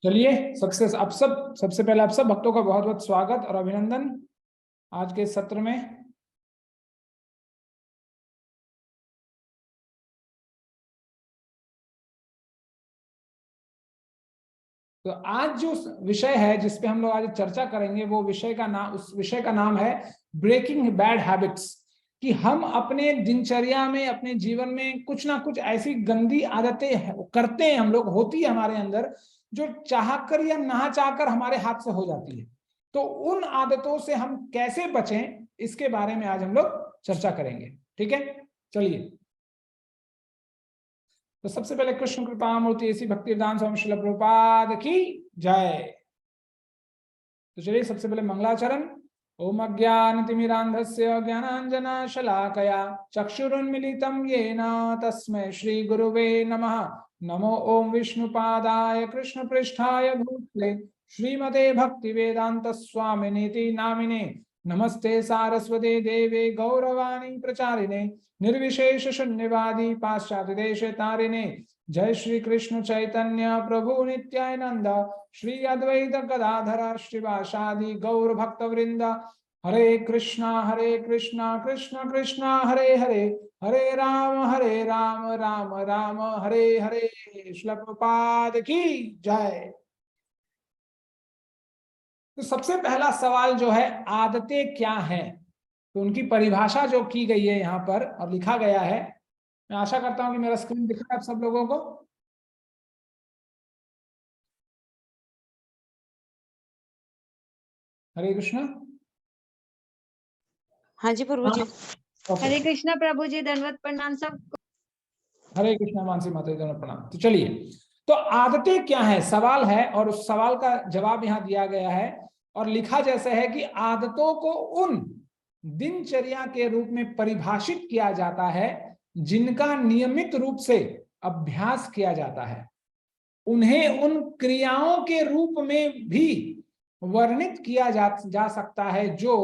चलिए सबसे पहले आप सब भक्तों का बहुत बहुत स्वागत और अभिनंदन आज के सत्र में। तो आज जो विषय है जिस पे हम लोग आज चर्चा करेंगे वो उस विषय का नाम है ब्रेकिंग बैड हैबिट्स। कि हम अपने दिनचर्या में, अपने जीवन में कुछ ना कुछ ऐसी गंदी आदतें करते हैं, हम लोग होती है हमारे अंदर, जो चाहकर या ना चाहकर हमारे हाथ से हो जाती है। तो उन आदतों से हम कैसे बचें, इसके बारे में आज हम लोग चर्चा करेंगे। ठीक है, चलिए। तो सबसे पहले कृष्ण कृपा मूर्ति ऐसी भक्तिवेदांत स्वामी श्रील प्रभुपाद की जय। तो चलिए सबसे पहले मंगलाचरण। ओम अज्ञानतिमिरान्धस्य ज्ञानाञ्जनशलाकया चक्षुरुन्मीलितं येन तस्मै श्री गुरुवे नमः। नमो ओम विष्णुपादाय कृष्णपृष्ठाय भूतले श्रीमते भक्तिवेदांत स्वामिनीति नामिने। नमस्ते सारस्वते देवे गौरवाणी प्रचारिणे निर्विशेष शून्यवादी पाश्चात्य देश तारिणे। जय श्री कृष्ण चैतन्य प्रभु नित्यानंद श्री अद्वैत गदाधर श्रीवासादि गौर भक्त वृंद। हरे कृष्णा कृष्ण कृष्णा हरे हरे, हरे राम राम राम हरे हरे। श्रील प्रभुपाद की जय। तो सबसे पहला सवाल जो है, आदतें क्या हैं? तो उनकी परिभाषा जो की गई है यहाँ पर और लिखा गया है, मैं आशा करता हूं कि मेरा स्क्रीन दिख रहा है आप सब लोगों को। हरे कृष्ण। हाँ जी प्रभु जी। हरे कृष्णा प्रभु जी, दंडवत प्रणाम सब। हरे कृष्णा मानसी माता जी प्रणाम। तो चलिए, तो आदतें क्या है सवाल है, और उस सवाल का जवाब यहाँ दिया गया है और लिखा जैसे है कि आदतों को उन दिनचर्या के रूप में परिभाषित किया जाता है जिनका नियमित रूप से अभ्यास किया जाता है। उन्हें उन क्रियाओं के रूप में भी वर्णित किया जा सकता है जो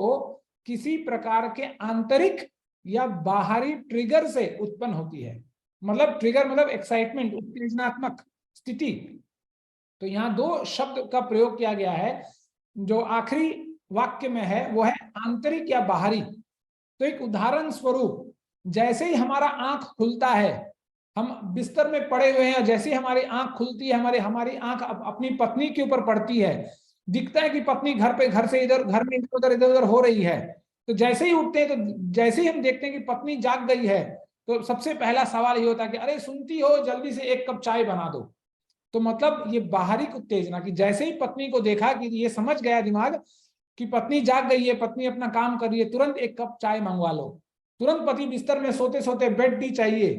किसी प्रकार के आंतरिक या बाहरी ट्रिगर से उत्पन्न होती है। मतलब ट्रिगर मतलब एक्साइटमेंट, उत्तेजनात्मक स्थिति। तो यहाँ दो शब्द का प्रयोग किया गया है, जो आखिरी वाक्य में है वो है आंतरिक या बाहरी। तो एक उदाहरण स्वरूप, जैसे ही हमारा आंख खुलता है, हम बिस्तर में पड़े हुए हैं, जैसे ही हमारी आंख खुलती है, हमारी आंख अपनी पत्नी के ऊपर पड़ती है, दिखता है कि पत्नी घर में इधर उधर हो रही है। तो जैसे ही उठते हैं, तो जैसे ही हम देखते हैं कि पत्नी जाग गई है, तो सबसे पहला सवाल ये होता है कि अरे सुनती हो, जल्दी से एक कप चाय बना दो। तो मतलब ये बाहरी उत्तेजना, कि जैसे ही पत्नी को देखा कि ये समझ गया दिमाग कि पत्नी जाग गई है, पत्नी अपना काम कर रही है, तुरंत एक कप चाय मंगवा लो। तुरंत पति बिस्तर में सोते सोते बेड टी चाहिए,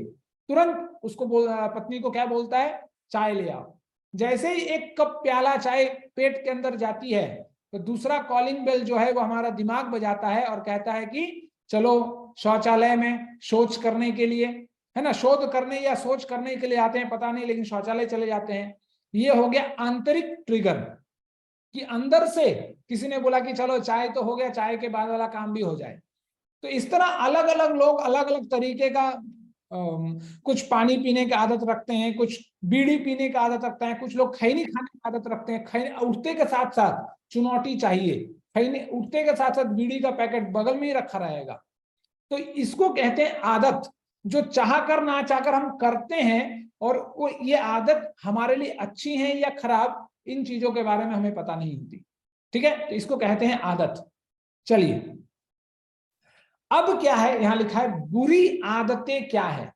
तुरंत उसको पत्नी को क्या बोलता है, चाय ले आओ। जैसे ही एक कप प्याला चाय पेट के अंदर जाती है, तो दूसरा कॉलिंग बेल जो है वो हमारा दिमाग बजाता है और कहता है कि चलो शौचालय में शौच करने के लिए, है ना, शोध करने या सोच करने के लिए आते हैं पता नहीं, लेकिन शौचालय चले जाते हैं। ये हो गया आंतरिक ट्रिगर, कि अंदर से किसी ने बोला कि चलो चाय तो हो गया, चाय के बाद वाला काम भी हो जाए। तो इस तरह अलग अलग लोग अलग अलग तरीके का कुछ पानी पीने की आदत रखते हैं, कुछ बीड़ी पीने की आदत रखते हैं, कुछ लोग खैनी खाने की आदत रखते हैं। खैनी उठते के साथ साथ चुनौती चाहिए, खैनी उठते के साथ साथ बीड़ी का पैकेट बगल में ही रखा रहेगा। तो इसको कहते हैं आदत, जो चाहकर ना चाहकर हम करते हैं, और वो ये आदत हमारे लिए अच्छी है या खराब, इन चीजों के बारे में हमें पता नहीं होती। ठीक है, तो इसको कहते हैं आदत। चलिए, अब क्या है, यहां लिखा है बुरी आदतें क्या है।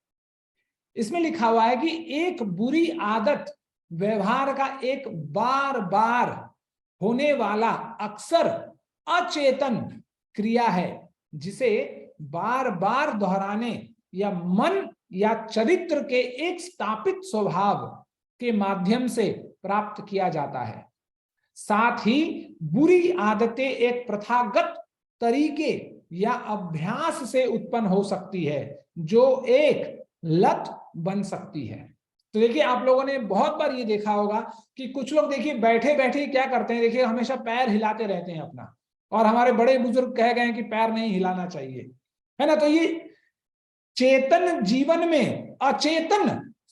इसमें लिखा हुआ है कि एक बुरी आदत व्यवहार का एक बार बार होने वाला अक्सर अचेतन क्रिया है, जिसे बार बार दोहराने या मन या चरित्र के एक स्थापित स्वभाव के माध्यम से प्राप्त किया जाता है। साथ ही बुरी आदतें एक प्रथागत तरीके या अभ्यास से उत्पन्न हो सकती है, जो एक लत बन सकती है। तो देखिए, आप लोगों ने बहुत बार ये देखा होगा कि कुछ लोग देखिए बैठे बैठे क्या करते हैं, देखिए हमेशा पैर हिलाते रहते हैं अपना, और हमारे बड़े बुजुर्ग कह गए हैं कि पैर नहीं हिलाना चाहिए, है ना। तो ये चेतन जीवन में अचेतन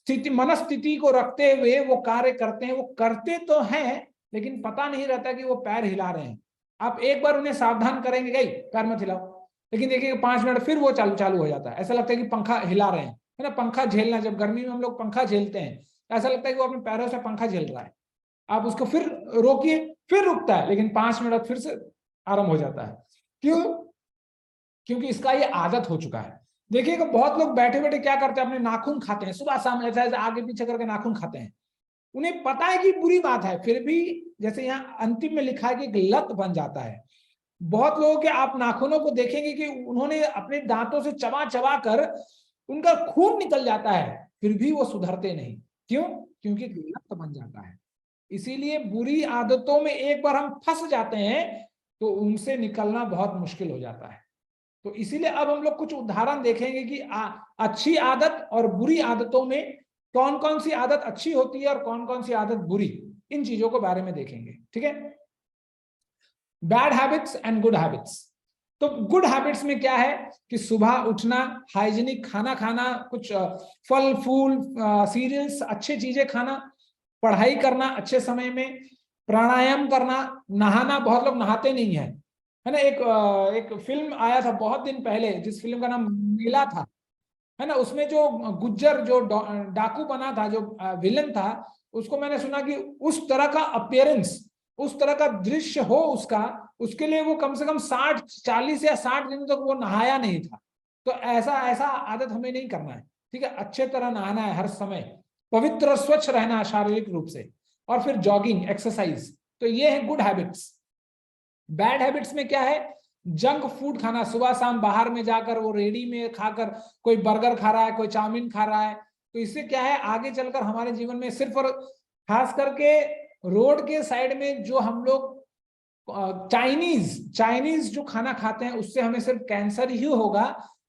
स्थिति मनस्थिति को रखते हुए वो कार्य करते हैं। वो करते तो हैं लेकिन पता नहीं रहता कि वो पैर हिला रहे हैं। आप एक बार उन्हें सावधान करेंगे, गई पैर मत हिलाओ, लेकिन देखिए 5 मिनट फिर वो चालू हो जाता है। ऐसा लगता है कि पंखा हिला रहे हैं, है ना। पंखा झेलना, जब गर्मी में हम लोग पंखा झेलते हैं ऐसा लगता है कि वो अपने पैरों से पंखा झेल रहा है। आप उसको फिर रोकिए, फिर रुकता है, लेकिन 5 मिनट फिर से आराम हो जाता है। क्यों? क्योंकि इसका ये आदत हो चुका है। देखिएगा बहुत लोग बैठे बैठे क्या करते हैं, अपने नाखून खाते हैं, सुबह शाम ऐसा ऐसा आगे पीछे करके नाखून खाते हैं। उन्हें पता है कि बुरी बात है, फिर भी जैसे यहाँ अंतिम में लिखा है कि एक लत बन जाता है। बहुत लोगों के आप नाखूनों को देखेंगे कि उन्होंने अपने दांतों से चबा चबा कर उनका खून निकल जाता है, फिर भी वो सुधरते नहीं। क्यों? क्योंकि लत बन जाता है। इसीलिए बुरी आदतों में एक बार हम फंस जाते हैं तो उनसे निकलना बहुत मुश्किल हो जाता है। तो इसीलिए अब हम लोग कुछ उदाहरण देखेंगे कि अच्छी आदत और बुरी आदतों में कौन कौन सी आदत अच्छी होती है और कौन कौन सी आदत बुरी, इन चीजों के बारे में देखेंगे। ठीक है, bad habits and good habits. तो गुड हैबिट्स में क्या है कि सुबह उठना, हाइजीनिक खाना खाना, कुछ फल फूल सीरियल्स, अच्छे चीजें खाना, पढ़ाई करना अच्छे समय में, प्राणायाम करना, नहाना, बहुत लोग नहाते नहीं है, है ना। एक फिल्म आया था बहुत दिन पहले जिस फिल्म का नाम नीला था, है ना। उसमें जो गुज्जर जो डाकू बना था, जो विलन था, उसको मैंने सुना कि उस तरह का अपीयरेंस, उस तरह का दृश्य हो उसका, उसके लिए वो कम से कम 40 या 60 दिन तक वो नहाया नहीं था। तो ऐसा ऐसा आदत हमें नहीं करना है। ठीक है, अच्छे तरह नहाना है हर समय, पवित्र स्वच्छ रहना है शारीरिक रूप से, और फिर जॉगिंग, एक्सरसाइज। तो ये है गुड हैबिट्स। बैड हैबिट्स में क्या है? जंक फूड खाना, सुबह शाम बाहर में जाकर वो रेडी में खाकर, कोई बर्गर खा रहा है, कोई चाउमीन खा रहा है। तो इससे क्या है, आगे चलकर हमारे जीवन में सिर्फ और खास करके रोड के साइड में जो हम लोग चाइनीज जो खाना खाते हैं, उससे हमें सिर्फ कैंसर ही होगा।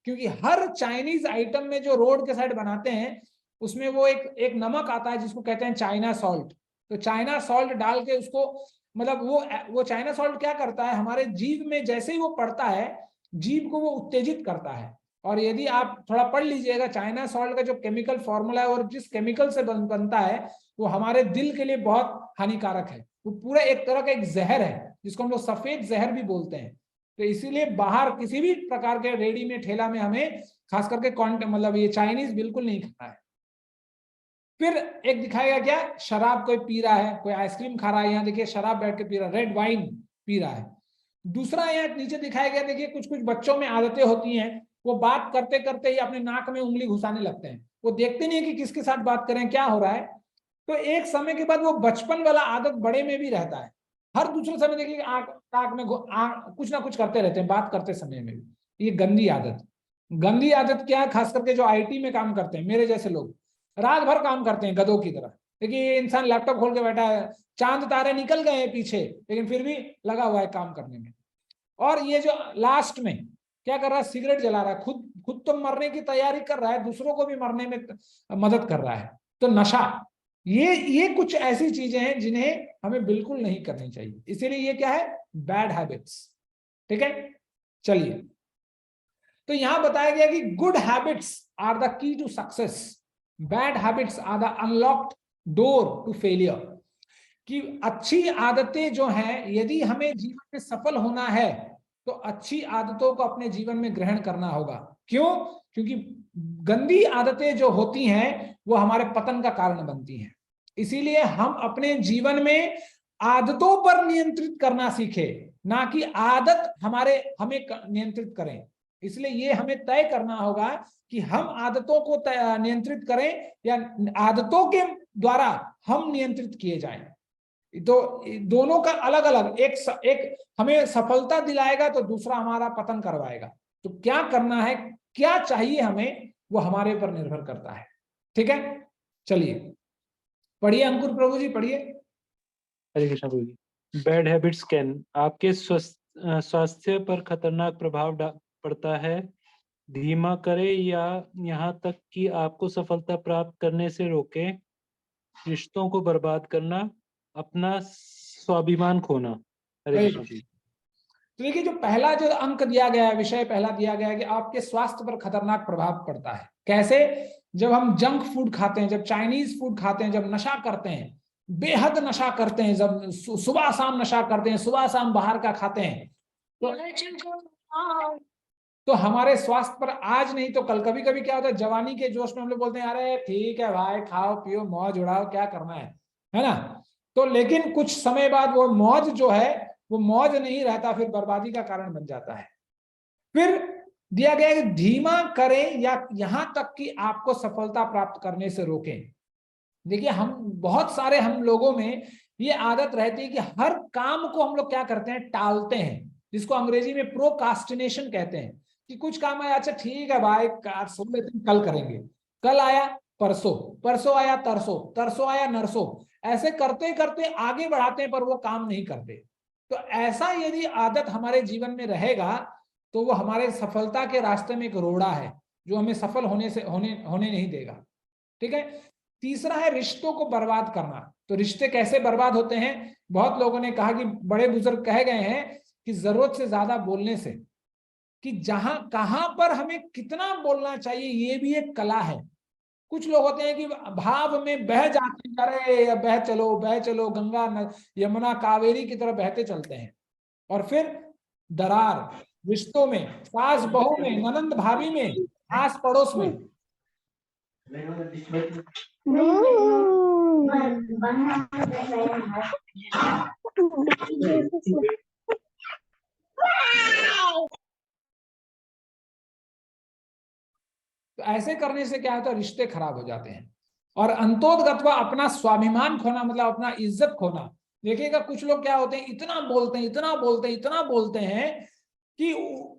क्योंकि हर चाइनीज आइटम में जो रोड के साइड बनाते हैं उसमें वो एक नमक आता है जिसको कहते हैं चाइना सॉल्ट। तो चाइना सॉल्ट डाल के उसको, मतलब वो चाइना सॉल्ट क्या करता है, हमारे जीभ में जैसे ही वो पड़ता है, जीभ को वो उत्तेजित करता है। और यदि आप थोड़ा पढ़ लीजिएगा चाइना सॉल्ट का जो केमिकल फॉर्मूला है और जिस केमिकल से बनता है, वो हमारे दिल के लिए बहुत हानिकारक है। वो पूरा एक तरह का एक जहर है जिसको हम लोग सफेद जहर भी बोलते हैं। तो इसीलिए बाहर किसी भी प्रकार के रेडी में ठेला में हमें खास करके मतलब ये चाइनीज बिल्कुल नहीं खाना है। फिर एक दिखाएगा क्या, शराब कोई पी रहा है, कोई आइसक्रीम खा रहा है, यहाँ देखिए शराब बैठ के पी रहा है, रेड वाइन पी रहा है। दूसरा यहाँ नीचे दिखाया गया, देखिए कुछ कुछ बच्चों में आदतें होती हैं, वो बात करते करते ही अपने नाक में उंगली घुसाने लगते हैं। वो देखते नहीं है कि किसके साथ बात करें, क्या हो रहा है। तो एक समय के बाद वो बचपन वाला आदत बड़े में भी रहता है। हर दूसरे समय देखिए नाक में कुछ ना कुछ करते रहते हैं बात करते समय में भी। ये गंदी आदत। गंदी आदत क्या है, खास करके जो आईटी में काम करते हैं, मेरे जैसे लोग रात भर काम करते हैं गधों की तरह। देखिए ये इंसान लैपटॉप खोल के बैठा है, चांद तारे निकल गए हैं पीछे, लेकिन फिर भी लगा हुआ है काम करने में। और ये जो लास्ट में क्या कर रहा है, सिगरेट जला रहा है, खुद तो मरने की तैयारी कर रहा है, दूसरों को भी मरने में मदद कर रहा है। तो नशा, ये कुछ ऐसी चीजें हैं जिन्हें हमें बिल्कुल नहीं करनी चाहिए। इसीलिए ये क्या है, बैड हैबिट्स। ठीक है, चलिए। तो यहां बताया गया कि good habits are the key to success, bad habits are the unlocked door to failure. कि अच्छी आदतें जो हैं, यदि हमें जीवन में सफल होना है तो अच्छी आदतों को अपने जीवन में ग्रहण करना होगा। क्यों? क्योंकि गंदी आदतें जो होती हैं वो हमारे पतन का कारण बनती हैं। इसीलिए हम अपने जीवन में आदतों पर नियंत्रित करना सीखे, ना कि आदत हमें नियंत्रित करें। इसलिए ये हमें तय करना होगा कि हम आदतों को नियंत्रित करें या आदतों के द्वारा हम नियंत्रित किए जाएं। तो दोनों का अलग अलग, एक हमें सफलता दिलाएगा तो दूसरा हमारा पतन करवाएगा। तो क्या करना है, क्या चाहिए हमें, वो हमारे पर निर्भर करता है। ठीक है, चलिए पढ़िए अंकुर प्रभु जी, पढ़िए। हरे कृष्ण प्रभु जी। बैड हैबिट्स कैन आपके स्वास्थ्य पर खतरनाक प्रभाव पड़ता है, धीमा करे या यहाँ तक कि आपको सफलता प्राप्त करने से रोके, रिश्तों को बर्बाद करना, अपना स्वाभिमान खोना। हरे कृष्ण जी। तो देखिए जो पहला जो अंक दिया गया है, विषय पहला दिया गया है कि आपके स्वास्थ्य पर खतरनाक प्रभाव पड़ता है। कैसे? जब हम जंक फूड खाते हैं, जब चाइनीज फूड खाते हैं, जब नशा करते हैं, बेहद नशा करते हैं, जब सुबह शाम नशा करते हैं, सुबह शाम बाहर का खाते हैं, तो हमारे स्वास्थ्य पर आज नहीं तो कल, कभी कभी क्या होता है जवानी के जोश में हम लोग बोलते हैं अरे ठीक है भाई, खाओ पियो मौज उड़ाओ, क्या करना है ना। तो लेकिन कुछ समय बाद वो मौज जो है वो मौज नहीं रहता, फिर बर्बादी का कारण बन जाता है। फिर दिया गया है धीमा करें या यहां तक कि आपको सफलता प्राप्त करने से रोकें। देखिए हम बहुत सारे हम लोगों में ये आदत रहती है कि हर काम को हम लोग क्या करते हैं, टालते हैं, जिसको अंग्रेजी में प्रोकास्टिनेशन कहते हैं, कि कुछ काम आया, अच्छा ठीक है भाई सुन लेते हैं, कल करेंगे, कल आया परसों, परसों आया तरसों, तरसों आया नरसों, ऐसे करते करते आगे बढ़ाते हैं पर वो काम नहीं करते। तो ऐसा यदि आदत हमारे जीवन में रहेगा तो वो हमारे सफलता के रास्ते में एक रोड़ा है जो हमें सफल होने नहीं देगा। ठीक है। तीसरा है रिश्तों को बर्बाद करना। तो रिश्ते कैसे बर्बाद होते हैं, बहुत लोगों ने कहा कि बड़े बुजुर्ग कहे गए हैं कि जरूरत से ज्यादा बोलने से, कि जहां कहां पर हमें कितना बोलना चाहिए ये भी एक कला है। कुछ लोग होते हैं कि भाव में बह जाते हैं, अरे बह चलो गंगा यमुना कावेरी की तरफ बहते चलते हैं, और फिर दरार रिश्तों में, सास बहू में, ननंद भाभी में, आस पड़ोस में। तो ऐसे करने से क्या होता है, रिश्ते खराब हो जाते हैं। और अंतोदगत्वा अपना स्वाभिमान खोना मतलब अपना इज्जत खोना। देखिएगा कुछ लोग क्या होते हैं, इतना बोलते हैं, इतना बोलते हैं, इतना बोलते हैं कि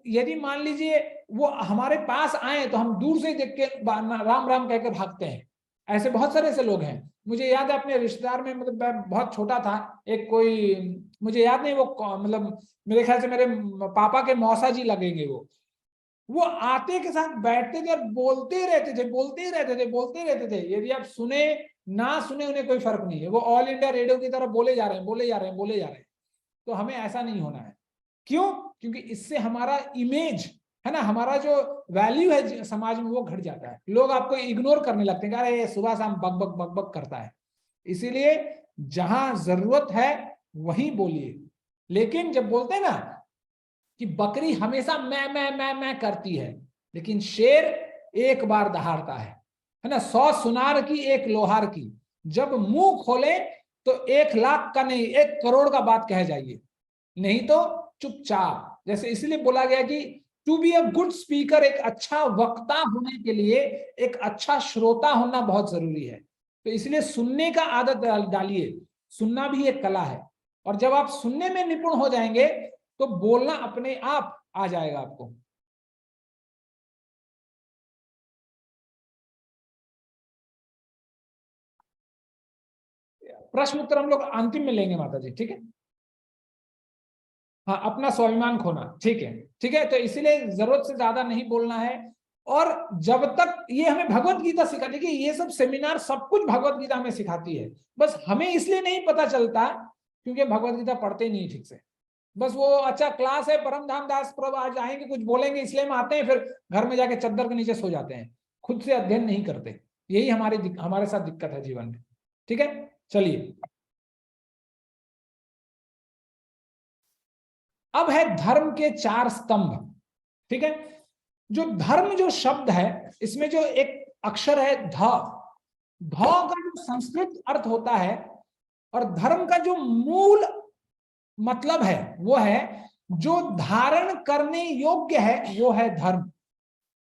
यदि मान लीजिए वो हमारे पास आए तो हम दूर से देख के राम राम कहकर भागते हैं। ऐसे बहुत सारे ऐसे लोग हैं। मुझे याद है अपने रिश्तेदार में, मतलब मैं बहुत छोटा था, एक कोई मुझे याद नहीं, वो मतलब मेरे ख्याल से मेरे पापा के मौसा जी लगेंगे, वो आते के साथ बैठते थे और बोलते रहते थे, बोलते ही रहते थे, बोलते रहते थे। यदि आप सुने ना सुने उन्हें कोई फर्क नहीं है, वो ऑल इंडिया रेडियो की तरफ बोले जा रहे हैं, बोले जा रहे हैं, बोले जा रहे हैं। तो हमें ऐसा नहीं होना है। क्यों? क्योंकि इससे हमारा इमेज है ना, हमारा जो वैल्यू है समाज में वो घट जाता है। लोग आपको इग्नोर करने लगते हैं, अरे सुबह शाम बक बक बक बक करता है। इसीलिए जहां जरूरत है वहीं बोलिए। लेकिन जब बोलते हैं ना कि बकरी हमेशा मैं करती है, लेकिन शेर एक बार दहाड़ता है ना। 100 सुनार की एक लोहार की, जब मुंह खोले तो 1 लाख का नहीं 1 करोड़ का बात कह जाइए, नहीं तो चुपचाप। जैसे इसलिए बोला गया कि to be a good speaker, एक अच्छा वक्ता होने के लिए एक अच्छा श्रोता होना बहुत जरूरी है। तो इसलिए सुनने का आदत डालिए। सुनना भी एक कला है, और जब आप सुनने में निपुण हो जाएंगे तो बोलना अपने आप आ जाएगा आपको। प्रश्न उत्तर हम लोग अंतिम में लेंगे माता जी, ठीक है। हाँ, अपना स्वाभिमान खोना, ठीक है, ठीक है। तो इसीलिए जरूरत से ज्यादा नहीं बोलना है। और जब तक ये हमें भगवत गीता सिखाती है, कि ये सब सेमिनार सब कुछ भगवत गीता हमें सिखाती है, बस हमें इसलिए नहीं पता चलता क्योंकि भगवत गीता पढ़ते नहीं ठीक से। बस वो अच्छा क्लास है, परमधाम दास प्रभु आज आएंगे कुछ बोलेंगे इसलिए हम आते हैं, फिर घर में जाके चद्दर के नीचे सो जाते हैं, खुद से अध्ययन नहीं करते। यही हमारे साथ दिक्कत है जीवन में, ठीक है। चलिए, अब है धर्म के 4 स्तंभ, ठीक है। जो धर्म जो शब्द है, इसमें जो एक अक्षर है ध का जो संस्कृत अर्थ होता है, और धर्म का जो मूल मतलब है वो है जो धारण करने योग्य है, वो है धर्म।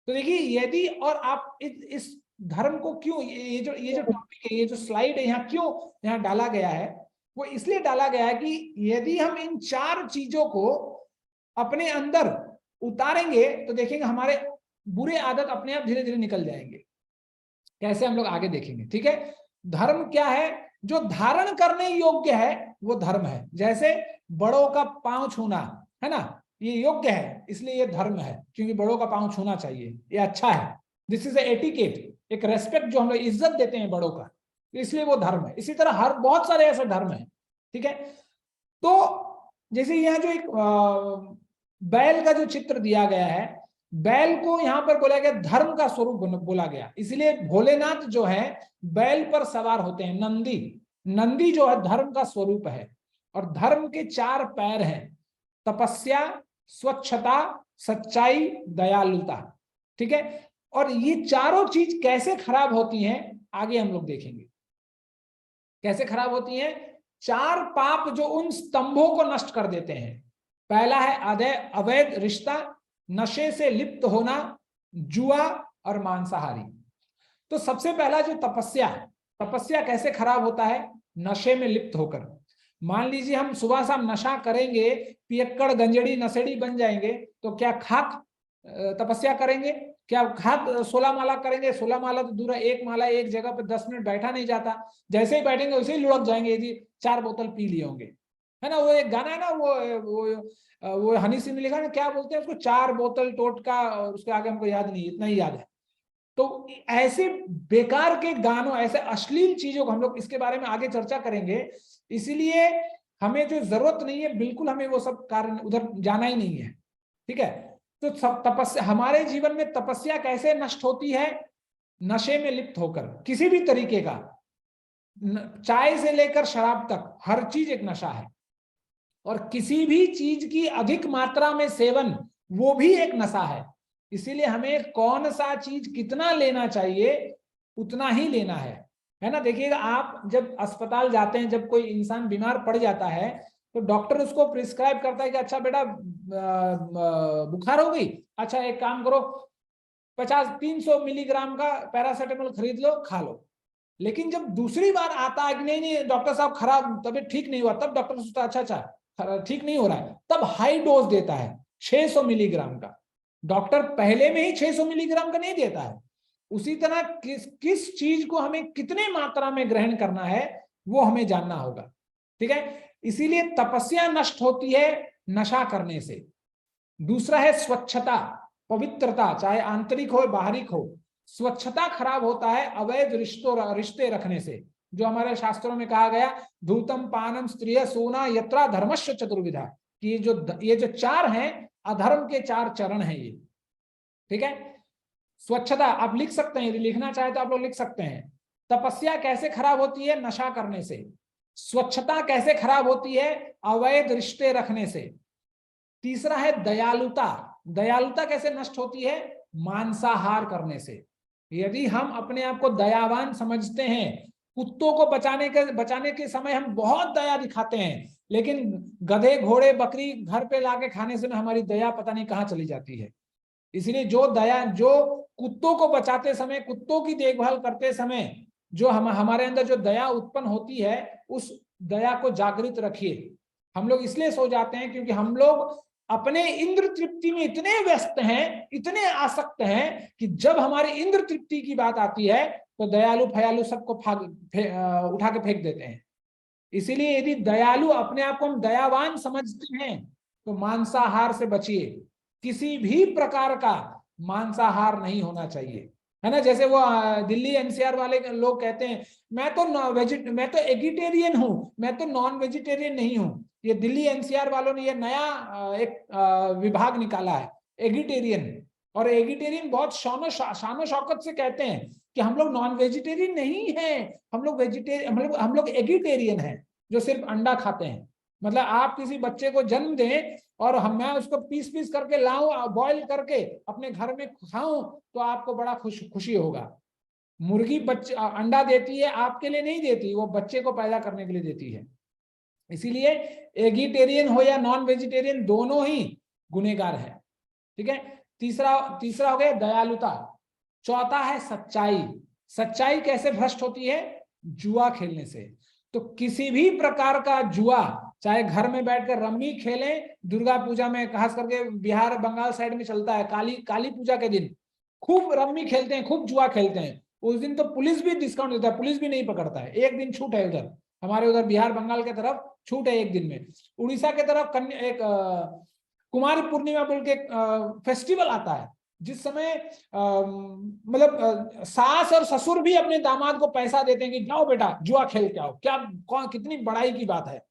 तो देखिए यदि, और आप इस धर्म को क्यों, ये जो टॉपिक है, ये जो स्लाइड है यहाँ क्यों यहाँ डाला गया है, वो इसलिए डाला गया है कि यदि हम इन 4 चीजों को अपने अंदर उतारेंगे तो देखेंगे हमारे बुरे आदत अपने आप धीरे धीरे निकल जाएंगे। कैसे, हम लोग आगे देखेंगे, ठीक है। धर्म क्या है? जो धारण करने योग्य है वो धर्म है। जैसे बड़ों का पांव छूना, है ना, ये योग्य है इसलिए ये धर्म है, क्योंकि बड़ों का पांव छूना चाहिए, ये अच्छा है। दिस इज एटिकेट, एक रेस्पेक्ट जो हम लोग इज्जत देते हैं बड़ों का, इसलिए वो धर्म है। इसी तरह हर बहुत सारे ऐसे धर्म है, ठीक है। तो जैसे यहाँ जो एक बैल का जो चित्र दिया गया है, बैल को यहाँ पर बोला गया धर्म का स्वरूप बोला गया, इसलिए भोलेनाथ जो है बैल पर सवार होते हैं। नंदी, नंदी जो है धर्म का स्वरूप है, और धर्म के 4 पैर हैं, तपस्या, स्वच्छता, सच्चाई, दयालुता। ठीक है, और ये चारों चीज कैसे खराब होती हैं आगे हम लोग देखेंगे, कैसे खराब होती हैं। 4 पाप जो उन स्तंभों को नष्ट कर देते हैं। पहला है अवैध रिश्ता, नशे से लिप्त होना, जुआ और मांसाहारी। तो सबसे पहला जो तपस्या, तपस्या कैसे खराब होता है, नशे में लिप्त होकर। मान लीजिए हम सुबह शाम नशा करेंगे, पियक्कड़ गंजड़ी नशेड़ी बन जाएंगे, तो क्या खाक तपस्या करेंगे? क्या खाक 16 माला करेंगे? 16 माला तो दूर है, 1 माला एक जगह पे 10 मिनट बैठा नहीं जाता, जैसे ही बैठेंगे वैसे ही लुढ़क जाएंगे यदि 4 बोतल पी लिए होंगे, है ना। वो एक गाना है ना, वो हनी सिंह ने लिखा ना, क्या बोलते हैं उसको, 4 बोतल टोटका, और उसके आगे हमको याद नहीं, इतना ही याद है। तो ऐसे बेकार के गानों, ऐसे अश्लील चीजों को हम लोग इसके बारे में आगे चर्चा करेंगे, इसीलिए हमें जो जरूरत नहीं है बिल्कुल हमें वो सब कार्य उधर जाना ही नहीं है। ठीक है, तो सब तपस्या, हमारे जीवन में तपस्या कैसे नष्ट होती है? नशे में लिप्त होकर, किसी भी तरीके का, चाय से लेकर शराब तक हर चीज एक नशा है, और किसी भी चीज की अधिक मात्रा में सेवन वो भी एक नशा है। इसीलिए हमें कौन सा चीज कितना लेना चाहिए उतना ही लेना है ना। देखिएगा, आप जब अस्पताल जाते हैं, जब कोई इंसान बीमार पड़ जाता है तो डॉक्टर उसको प्रिस्क्राइब करता है कि अच्छा बेटा बुखार हो गई, अच्छा एक काम करो 300 मिलीग्राम का पैरासीटामोल खरीद लो, खा लो। लेकिन जब दूसरी बार आता है कि नहीं नहीं डॉक्टर साहब खराब, तबीयत ठीक नहीं हुआ, तब डॉक्टर सोचता है अच्छा ठीक नहीं हो रहा है, तब हाई डोज देता है 600 मिलीग्राम का। डॉक्टर पहले में ही 600 मिलीग्राम का नहीं देता है। उसी तरह किस चीज को हमें कितने मात्रा में ग्रहण करना है वो हमें जानना होगा। ठीक है, इसीलिए तपस्या नष्ट होती है नशा करने से। दूसरा है स्वच्छता, पवित्रता, चाहे आंतरिक हो बाहरिक हो। स्वच्छता खराब होता है अवैध रिश्ते रखने से, जो हमारे शास्त्रों में कहा गया, धूतम पानम स्त्रिय सोना यत्रा धर्मश्च चतुर्विधा, कि ये जो 4 हैं अधर्म के 4 चरण हैं ये। ठीक है, स्वच्छता आप लिख सकते हैं, यदि लिखना चाहे तो आप लोग लिख सकते हैं। तपस्या कैसे खराब होती है? नशा करने से। स्वच्छता कैसे खराब होती है? अवैध रिश्ते रखने से। तीसरा है दयालुता, दयालुता कैसे नष्ट होती है? मांसाहार करने से। यदि हम अपने आप को दयावान समझते हैं, कुत्तों को बचाने के समय हम बहुत दया दिखाते हैं, लेकिन गधे घोड़े बकरी घर पे लाके खाने से हमारी दया पता नहीं कहाँ चली जाती है। इसलिए जो कुत्तों को बचाते समय, कुत्तों की देखभाल करते समय जो हमारे अंदर जो दया उत्पन्न होती है, उस दया को जागृत रखिए। हम लोग इसलिए सो जाते हैं क्योंकि हम लोग अपने इंद्र तृप्ति में इतने व्यस्त हैं, इतने आसक्त हैं, कि जब हमारी इंद्र तृप्ति की बात आती है तो दयालु फयालु सबको उठा के फेंक देते हैं। इसीलिए यदि दयालु अपने आप को हम दयावान समझते हैं तो मांसाहार से बचिए। किसी भी प्रकार का मांसाहार नहीं होना चाहिए, है ना। जैसे वो दिल्ली एनसीआर वाले लोग कहते हैं मैं तो एगिटेरियन हूं, मैं तो नॉन वेजिटेरियन नहीं हूं। ये दिल्ली एनसीआर वालों ने ये नया एक विभाग निकाला है, एगिटेरियन। और एगिटेरियन बहुत शानो शौकत से कहते हैं कि हम लोग नॉन वेजिटेरियन नहीं हैं, हम लोग एगिटेरियन हैं, जो सिर्फ अंडा खाते हैं। मतलब आप किसी बच्चे को जन्म दें और मैं उसको पीस पीस करके लाऊं, बॉईल करके अपने घर में खाऊं, तो आपको बड़ा खुशी होगा। मुर्गी बच्चे अंडा देती है, आपके लिए नहीं देती, वो बच्चे को पैदा करने के लिए देती है। इसीलिए एगिटेरियन हो या नॉन वेजिटेरियन, दोनों ही गुनहगार है। ठीक है, तीसरा हो गया दयालुता। चौथा है सच्चाई। सच्चाई कैसे भ्रष्ट होती है? जुआ खेलने से। तो किसी भी प्रकार का जुआ, चाहे घर में बैठकर रम्मी खेलें, दुर्गा पूजा में खास करके बिहार बंगाल साइड में चलता है, काली पूजा के दिन खूब रम्मी खेलते हैं, खूब जुआ खेलते हैं। उस दिन तो पुलिस भी डिस्काउंट देता है, पुलिस भी नहीं पकड़ता है, एक दिन छूट है। उधर हमारे उधर बिहार बंगाल के तरफ छूट है एक दिन में। उड़ीसा के तरफ एक कुमारी पूर्णिमा बोल के फेस्टिवल आता है, जिस समय मतलब सास और ससुर भी अपने दामाद को पैसा देते हैं कि जाओ बेटा जुआ खेल के आओ। कितनी बड़ाई की बात है।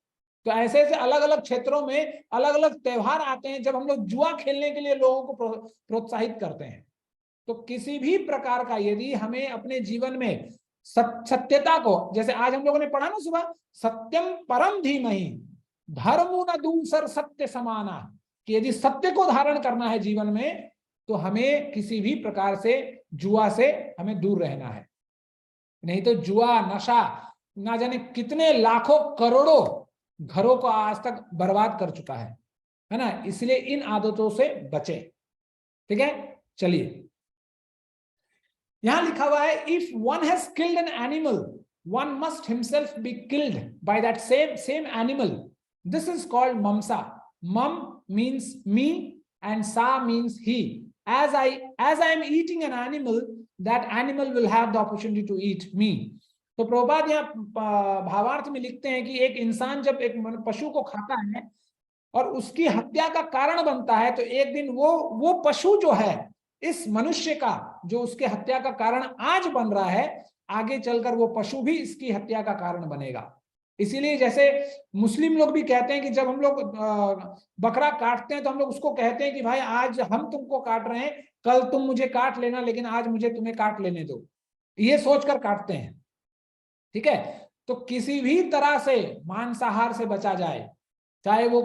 तो ऐसे ऐसे अलग अलग क्षेत्रों में अलग अलग त्योहार आते हैं जब हम लोग जुआ खेलने के लिए लोगों को प्रोत्साहित करते हैं। तो किसी भी प्रकार का यदि हमें अपने जीवन में सत्यता को, जैसे आज हम लोगों ने पढ़ा ना सुबह, सत्यम परम धीमहि धर्मो न दूसर सत्य समाना, कि यदि सत्य को धारण करना है जीवन में तो हमें किसी भी प्रकार से जुआ से हमें दूर रहना है। नहीं तो जुआ, नशा ना जाने कितने लाखों करोड़ों घरों को आज तक बर्बाद कर चुका है ना। इसलिए इन आदतों से बचे। ठीक है, चलिए यहां लिखा हुआ है, if one has killed an animal one must himself be killed by that same animal, this is called ममसा। मम means me and sa means he. As I am eating an animal, that animal will have the opportunity to eat me. तो प्रभुपाद यहाँ भावार्थ में लिखते हैं कि एक इंसान जब एक पशु को खाता है और उसकी हत्या का कारण बनता है, तो एक दिन वो पशु जो है इस मनुष्य का, जो उसके हत्या का कारण आज बन रहा है, आगे चलकर वो पशु भी इसकी हत्या का कारण बनेगा। इसीलिए जैसे मुस्लिम लोग भी कहते हैं कि जब हम लोग बकरा काटते हैं तो हम लोग उसको कहते हैं कि भाई आज हम तुमको काट रहे हैं, कल तुम मुझे काट लेना, लेकिन आज मुझे तुम्हें काट लेने दो, ये सोचकर काटते हैं। ठीक है, तो किसी भी तरह से मांसाहार से बचा जाए, चाहे वो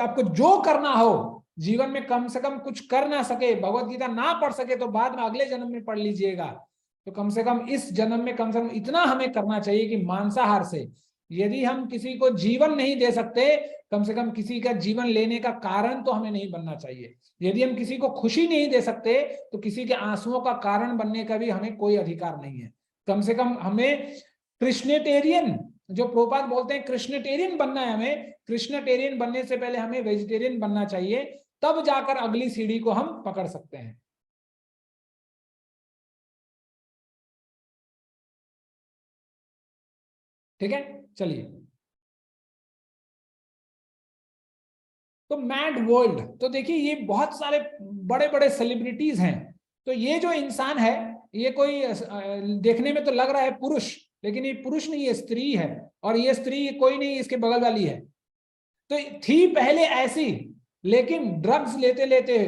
आपको जो करना हो जीवन में, कम से कम कुछ कर ना सके, भगवत गीता ना पढ़ सके तो बाद में अगले जन्म में पढ़ लीजिएगा, तो कम से कम इस जन्म में कम से कम इतना हमें करना चाहिए कि मांसाहार से यदि हम किसी को जीवन नहीं दे सकते, कम से कम किसी का जीवन लेने का कारण तो हमें नहीं बनना चाहिए। यदि हम किसी को खुशी नहीं दे सकते तो किसी के आंसुओं का कारण बनने का भी हमें कोई अधिकार नहीं है। कम से कम हमें कृष्णटेरियन, जो प्रभुपाद बोलते हैं कृष्णटेरियन बनना है, हमें कृष्णटेरियन बनने से पहले हमें वेजिटेरियन बनना चाहिए, तब जाकर अगली सीढ़ी को हम पकड़ सकते हैं। ठीक है, चलिए तो मैड वर्ल्ड, तो देखिए ये बहुत सारे बड़े बड़े सेलिब्रिटीज हैं। तो ये जो इंसान है, ये कोई देखने में तो लग रहा है पुरुष, लेकिन ये पुरुष नहीं, ये स्त्री है, और ये स्त्री कोई नहीं, इसके बगल वाली है। तो थी पहले ऐसी, लेकिन ड्रग्स लेते लेते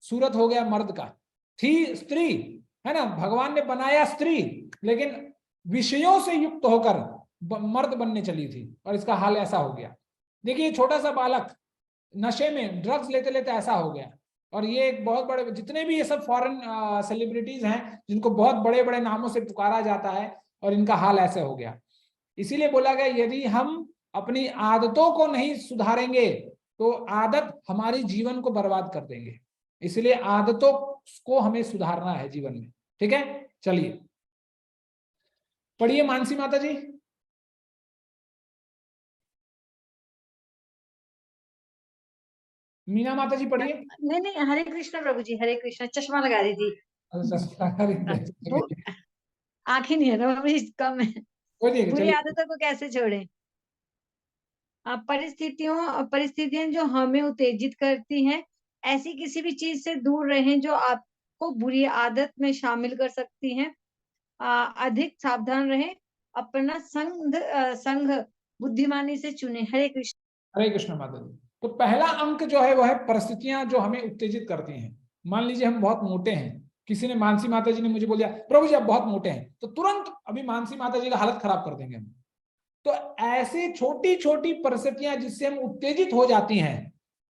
सूरत हो गया मर्द का। थी स्त्री, है ना, भगवान ने बनाया स्त्री, लेकिन विषयों से युक्त होकर मर्द बनने चली थी, और इसका हाल ऐसा हो गया। देखिए छोटा सा बालक नशे में ड्रग्स लेते लेते ऐसा हो गया। और ये एक बहुत बड़े, जितने भी ये सब फॉरेन सेलिब्रिटीज हैं जिनको बहुत बड़े बड़े नामों से पुकारा जाता है, और इनका हाल ऐसे हो गया। इसीलिए बोला गया यदि हम अपनी आदतों को नहीं सुधारेंगे तो आदत हमारी जीवन को बर्बाद कर देंगे। इसलिए आदतों को हमें सुधारना है जीवन में। ठीक है, चलिए पढ़िए मानसी माता जी। मीना माता जी पढ़िए। नहीं नहीं, हरे कृष्णा प्रभु जी, हरे कृष्णा। चश्मा लगा दी थी, आंखें नहीं है ना प्रभु जी, कम है। बुरी आदतों को कैसे छोड़ें? परिस्थितियां जो हमें उत्तेजित करती हैं, ऐसी किसी भी चीज से दूर रहें जो आपको बुरी आदत में शामिल कर सकती हैं। अधिक सावधान रहें, अपना संग बुद्धिमानी से चुने। हरे कृष्ण। हरे कृष्ण माता जी। तो पहला अंक जो है वह है परिस्थितियां जो हमें उत्तेजित करती हैं। मान लीजिए हम बहुत मोटे हैं, किसी ने, मानसी माता जी ने मुझे बोल दिया प्रभु जी आप बहुत मोटे हैं, तो तुरंत अभी मानसी माता जी का हालत खराब कर देंगे हम। तो ऐसी छोटी छोटी परिस्थितियां जिससे हम उत्तेजित हो जाती हैं,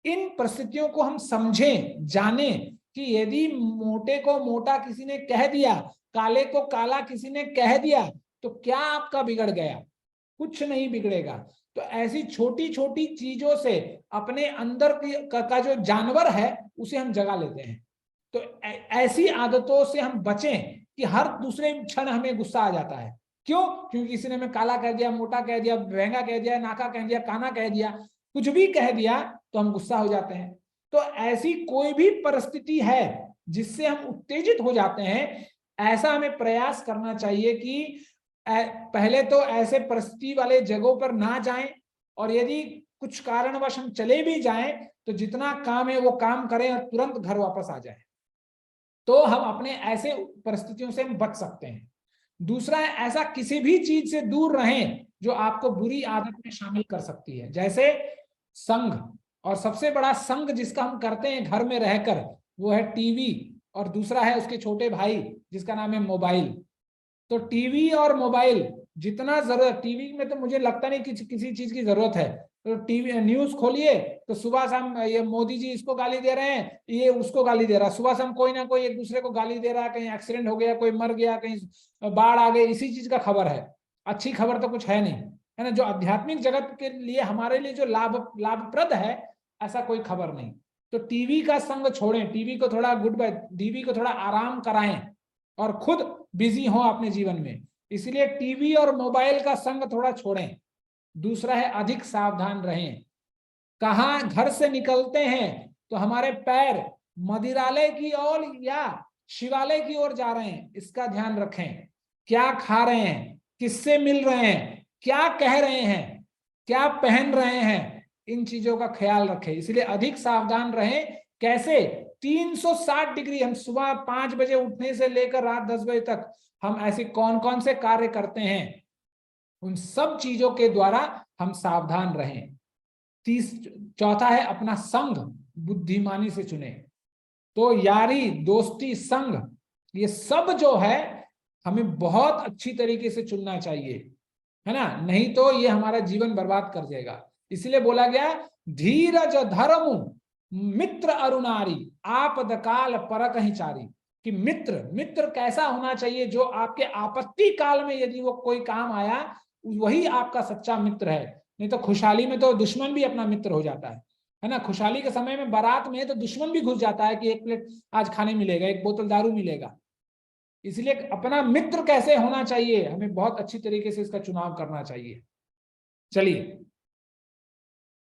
इन परिस्थितियों को हम समझें, जाने कि यदि मोटे को मोटा किसी ने कह दिया, काले को काला किसी ने कह दिया, तो क्या आपका बिगड़ गया? कुछ नहीं बिगड़ेगा। तो ऐसी छोटी छोटी चीजों से अपने अंदर का जो जानवर है उसे हम जगा लेते हैं। तो ऐसी आदतों से हम बचें कि हर दूसरे क्षण हमें गुस्सा आ जाता है। क्यों? क्योंकि किसी ने हमें काला कह दिया, मोटा कह दिया, महंगा कह दिया, नाका कह दिया, काना कह दिया, कुछ भी कह दिया तो हम गुस्सा हो जाते हैं। तो ऐसी कोई भी परिस्थिति है जिससे हम उत्तेजित हो जाते हैं, ऐसा हमें प्रयास करना चाहिए कि पहले तो ऐसे परिस्थिति वाले जगहों पर ना जाएं, और यदि कुछ कारणवश हम चले भी जाएं तो जितना काम है वो काम करें और तुरंत घर वापस आ जाएं। तो हम अपने ऐसे परिस्थितियों से हम बच सकते हैं। दूसरा है, ऐसा किसी भी चीज से दूर रहें जो आपको बुरी आदत में शामिल कर सकती है, जैसे संग, और सबसे बड़ा संग जिसका हम करते हैं घर में रहकर वो है टीवी, और दूसरा है उसके छोटे भाई जिसका नाम है मोबाइल। तो टीवी और मोबाइल जितना जरूरत, टीवी में तो मुझे लगता नहीं कि किसी चीज की जरूरत है, तो टीवी न्यूज खोलिए तो सुबह शाम ये मोदी जी इसको गाली दे रहे हैं, ये उसको गाली दे रहा है, सुबह शाम कोई ना कोई एक दूसरे को गाली दे रहा है, कहीं एक्सीडेंट हो गया, कोई मर गया, कहीं बाढ़ आ गई, इसी चीज का खबर है। अच्छी खबर तो कुछ है नहीं, है ना। जो आध्यात्मिक जगत के लिए हमारे लिए जो लाभप्रद है ऐसा कोई खबर नहीं। तो टीवी का संग छोड़ें, टीवी को थोड़ा गुड बाय, टीवी को थोड़ा आराम कराएं और खुद बिजी हो अपने जीवन में। इसलिए टीवी और मोबाइल का संग थोड़ा छोड़ें। दूसरा है अधिक सावधान रहें। कहाँ घर से निकलते हैं तो हमारे पैर मदिरालय की ओर या शिवालय की ओर जा रहे हैं, इसका ध्यान रखें। क्या खा रहे हैं, किससे मिल रहे हैं, क्या कह रहे हैं, क्या पहन रहे हैं, इन चीजों का ख्याल रखें। इसलिए अधिक सावधान रहें। कैसे? 360 डिग्री, हम सुबह 5 बजे उठने से लेकर रात 10 बजे तक हम ऐसे कौन कौन से कार्य करते हैं, उन सब चीजों के द्वारा हम सावधान रहें। चौथा है अपना संग बुद्धिमानी से चुने। तो यारी, दोस्ती, संग, ये सब जो है हमें बहुत अच्छी तरीके से चुनना चाहिए, है ना, नहीं तो ये हमारा जीवन बर्बाद कर जाएगा। इसलिए बोला गया धीरज धर्म मित्र अरुणारी आपद काल परक ही चारी, कि मित्र कैसा होना चाहिए, जो आपके आपत्ति काल में यदि वो कोई काम आया वही आपका सच्चा मित्र है। नहीं तो खुशहाली में तो दुश्मन भी अपना मित्र हो जाता है ना। खुशहाली के समय में बारात में तो दुश्मन भी घुस जाता है कि एक प्लेट आज खाने मिलेगा, एक बोतल दारू मिलेगा। इसलिए अपना मित्र कैसे होना चाहिए, हमें बहुत अच्छी तरीके से इसका चुनाव करना चाहिए। चलिए,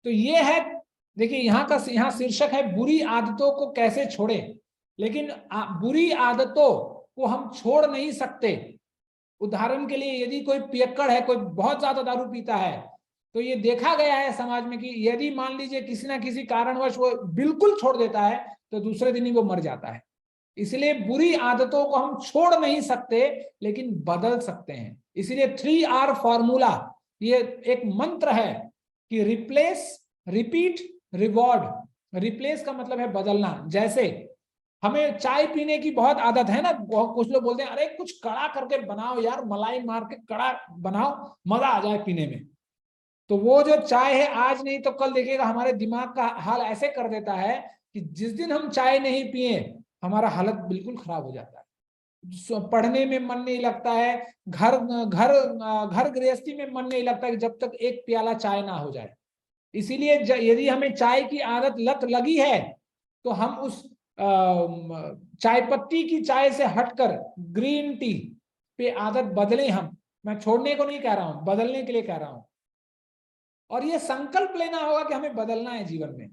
तो ये है, देखिए यहाँ शीर्षक है बुरी आदतों को कैसे छोड़ें। लेकिन बुरी आदतों को हम छोड़ नहीं सकते। उदाहरण के लिए यदि कोई पियक्कड़ है, कोई बहुत ज्यादा दारू पीता है, तो ये देखा गया है समाज में कि यदि मान लीजिए किसी ना किसी कारणवश वो बिल्कुल छोड़ देता है तो दूसरे दिन ही वो मर जाता है। इसलिए बुरी आदतों को हम छोड़ नहीं सकते लेकिन बदल सकते हैं। इसलिए 3R फॉर्मूला, ये एक मंत्र है कि रिप्लेस, रिपीट, रिवॉर्ड। रिप्लेस का मतलब है बदलना। जैसे हमें चाय पीने की बहुत आदत है ना, कुछ लोग बोलते हैं अरे कुछ कड़ा करके बनाओ यार, मलाई मार के कड़ा बनाओ, मजा आ जाए पीने में। तो वो जो चाय है आज नहीं तो कल देखिएगा हमारे दिमाग का हाल ऐसे कर देता है कि जिस दिन हम चाय नहीं पिए हमारा हालत बिल्कुल खराब हो जाता है। पढ़ने में मन नहीं लगता है, घर गृहस्थी में मन नहीं लगता कि जब तक एक प्याला चाय ना हो जाए। इसीलिए यदि हमें चाय की आदत लत लगी है तो हम उस चाय पत्ती की चाय से हटकर ग्रीन टी पे आदत बदलें। हम, मैं छोड़ने को नहीं कह रहा हूं, बदलने के लिए कह रहा हूं। और ये संकल्प लेना होगा कि हमें बदलना है जीवन में।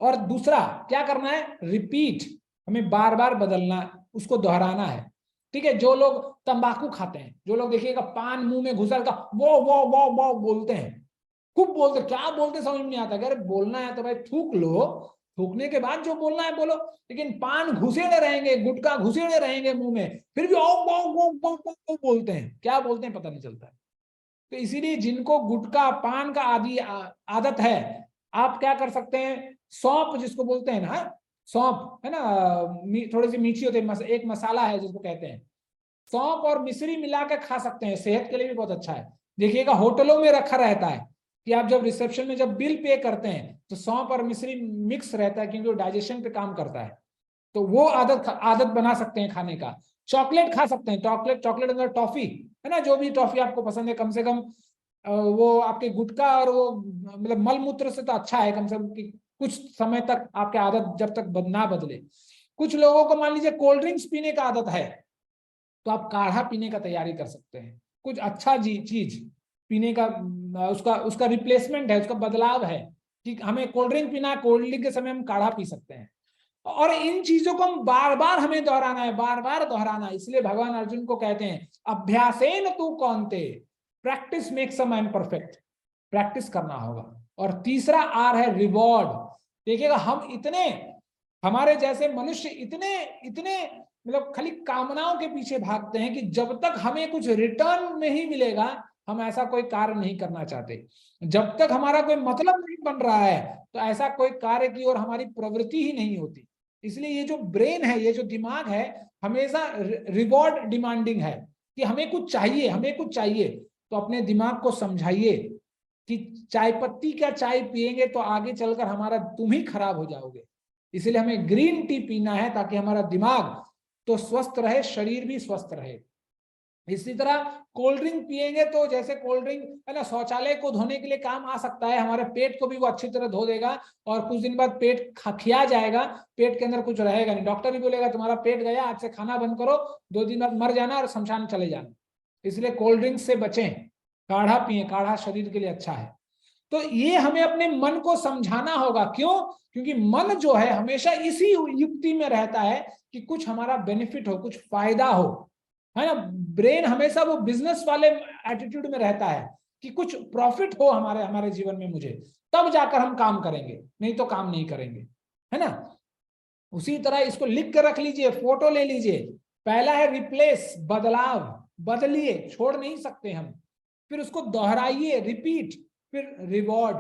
और दूसरा क्या करना है, रिपीट, हमें बार बार बदलना, उसको दोहराना है। ठीक है, जो लोग तंबाकू खाते हैं, जो लोग देखिएगा पान मुंह में घुसल का वो बोलते हैं, खूब बोलते, क्या बोलते समझ में नहीं आता। अगर बोलना है तो भाई थूक लो, थूकने के बाद जो बोलना है बोलो। लेकिन पान घुसेड़े रहेंगे, गुटखा घुसेड़े रहेंगे मुंह में, फिर भी ओ बोलते हैं, क्या बोलते हैं पता नहीं चलता है। तो इसीलिए जिनको गुटखा पान का आदि आदत है, आप क्या कर सकते हैं, सौंफ जिसको बोलते हैं ना, सौंफ है ना, थोड़ी सी मीठी होती है, एक मसाला है जिसको कहते हैं, सौंफ और मिश्री मिला के खा सकते हैं, सेहत के लिए भी बहुत अच्छा है। देखिएगा होटलों में रखा रहता है कि आप जब रिसेप्शन में जब बिल पे करते हैं तो सौंफ और मिश्री मिक्स रहता है, क्योंकि वो डाइजेशन पे काम करता है। तो वो आदत बना सकते हैं खाने का। चॉकलेट खा सकते हैं, चॉकलेट अंदर टॉफी है ना, जो भी टॉफी आपको पसंद है, कम से कम वो आपके गुटखा और वो मतलब मलमूत्र से तो अच्छा है, कम से कम कि कुछ समय तक आपकी आदत जब तक ना बदले। कुछ लोगों को मान लीजिए कोल्ड ड्रिंक्स पीने का आदत है, तो आप काढ़ा पीने का तैयारी कर सकते हैं। कुछ अच्छा चीज पीने का, उसका रिप्लेसमेंट है, उसका बदलाव है कि हमें कोल्ड ड्रिंक पीना, कोल्ड ड्रिंक के समय हम काढ़ा पी सकते हैं। और इन चीजों को हम बार बार हमें दोहराना है, बार बार दोहराना। इसलिए भगवान अर्जुन को कहते हैं अभ्यासेन तू कौन्ते, practice makes a man perfect. Practice करना होगा। और तीसरा आर है रिवॉर्ड। देखिएगा हम इतने, हमारे जैसे मनुष्य इतने मतलब खाली कामनाओं के पीछे भागते हैं कि जब तक हमें कुछ रिटर्न नहीं मिलेगा हम ऐसा कोई कार्य नहीं करना चाहते। जब तक हमारा कोई मतलब नहीं बन रहा है तो ऐसा कोई कार्य की ओर हमारी प्रवृत्ति ही नहीं होती। इसलिए ये जो ब्रेन है, ये जो दिमाग है, हमेशा रिवॉर्ड डिमांडिंग है कि हमें कुछ चाहिए, हमें कुछ चाहिए। तो अपने दिमाग को समझाइए कि चाय पत्ती का चाय पिएंगे तो आगे चलकर हमारा तुम ही खराब हो जाओगे। इसलिए हमें ग्रीन टी पीना है ताकि हमारा दिमाग तो स्वस्थ रहे, शरीर भी स्वस्थ रहे। इसी तरह कोल्ड ड्रिंक पिएंगे तो जैसे कोल्ड ड्रिंक है ना, शौचालय को धोने के लिए काम आ सकता है, हमारे पेट को भी वो अच्छी तरह धो देगा और कुछ दिन बाद पेट खिया जाएगा, पेट के अंदर कुछ रहेगा नहीं। डॉक्टर भी बोलेगा तुम्हारा पेट गया, आज से खाना बंद करो, 2 दिन बाद मर जाना और शमशान चले जाना। इसलिए कोल्ड ड्रिंक से बचें, काढ़ा पिए, काढ़ा शरीर के लिए अच्छा है। तो ये हमें अपने मन को समझाना होगा। क्यों? क्योंकि मन जो है हमेशा इसी युक्ति में रहता है कि कुछ हमारा बेनिफिट हो, कुछ फायदा हो, है ना। ब्रेन हमेशा वो बिजनेस वाले एटीट्यूड में रहता है कि कुछ प्रॉफिट हो हमारे जीवन में, मुझे तब जाकर हम काम करेंगे, नहीं तो काम नहीं करेंगे, है ना। उसी तरह इसको लिख कर रख लीजिए, फोटो ले लीजिए। पहला है रिप्लेस, बदलाव, बदलिए, छोड़ नहीं सकते हम। फिर उसको दोहराइए, रिपीट, फिर रिवॉर्ड,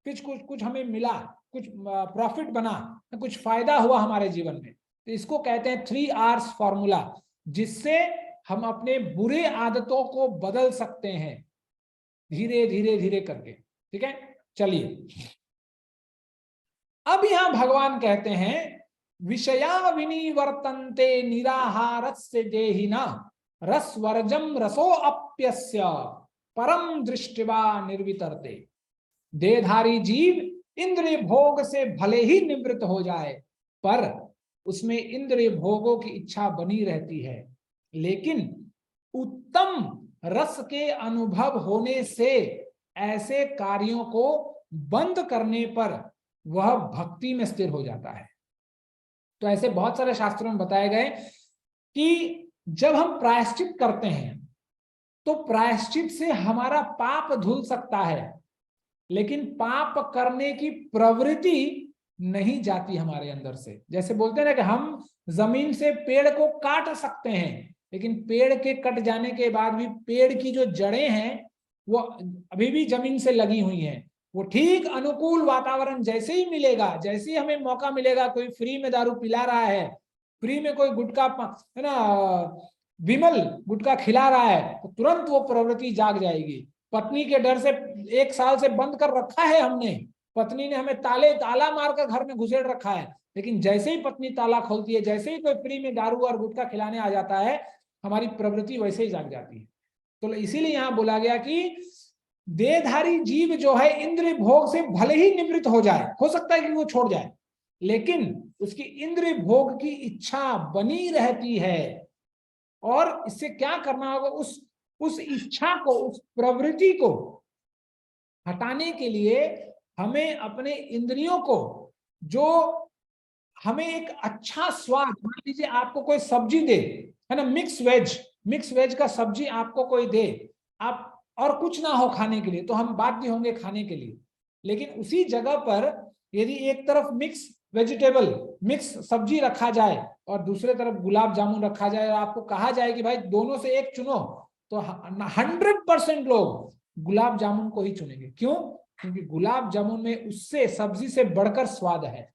फिर कुछ हमें मिला, कुछ प्रॉफिट बना, कुछ फायदा हुआ हमारे जीवन में। तो इसको कहते हैं 3 R's फॉर्मूला, जिससे हम अपने बुरे आदतों को बदल सकते हैं धीरे धीरे धीरे करके। ठीक है, चलिए अब यहां भगवान कहते हैं विषया विनिवर्तन्ते निराहारस्य देहिना रसवर्जम रसो अप्यस्य परम दृष्टिवा निर्वितरते। देहधारी जीव इंद्रिय भोग से भले ही निवृत्त हो जाए पर उसमें इंद्रिय भोगों की इच्छा बनी रहती है, लेकिन उत्तम रस के अनुभव होने से ऐसे कार्यों को बंद करने पर वह भक्ति में स्थिर हो जाता है। तो ऐसे बहुत सारे शास्त्रों में बताए गए कि जब हम प्रायश्चित करते हैं तो प्रायश्चित से हमारा पाप धुल सकता है, लेकिन पाप करने की प्रवृत्ति नहीं जाती हमारे अंदर से। जैसे बोलते हैं ना कि हम जमीन से पेड़ को काट सकते हैं, लेकिन पेड़ के कट जाने के बाद भी पेड़ की जो जड़ें हैं वो अभी भी जमीन से लगी हुई हैं। वो ठीक अनुकूल वातावरण जैसे ही मिलेगा, जैसे ही हमें मौका मिलेगा, कोई फ्री में दारू पिला रहा है, फ्री में कोई गुटखा है ना विमल गुटखा खिला रहा है, तो तुरंत वो प्रवृत्ति जाग जाएगी। पत्नी के डर से 1 साल से बंद कर रखा है हमने, पत्नी ने हमें ताला मारकर घर में घुसेड़ रखा है, लेकिन जैसे ही पत्नी ताला खोलती है, जैसे ही कोई फ्री में दारू और गुटखा खिलाने आ जाता है, हमारी प्रवृत्ति वैसे ही जाग जाती है। तो इसीलिए यहां बोला गया कि देहधारी जीव जो है इंद्रिय भोग से भले ही निवृत्त हो जाए, हो सकता है कि वो छोड़ जाए, लेकिन उसकी इंद्रिय भोग की इच्छा बनी रहती है। और इससे क्या करना होगा, उस इच्छा को, उस प्रवृत्ति को हटाने के लिए हमें अपने इंद्रियों को, जो हमें एक अच्छा स्वाद, मान लीजिए आपको कोई सब्जी दे, है ना, मिक्स वेज का सब्जी आपको कोई दे, आप और कुछ ना हो खाने के लिए, तो हम बाध्य होंगे खाने के लिए। लेकिन उसी जगह पर यदि एक तरफ मिक्स सब्जी रखा जाए और दूसरे तरफ गुलाब जामुन रखा जाए और आपको कहा जाए कि भाई दोनों से एक चुनो, तो 100% लोग गुलाब जामुन को ही चुनेंगे। क्यों? क्योंकि गुलाब जामुन में उससे सब्जी से बढ़कर स्वाद है।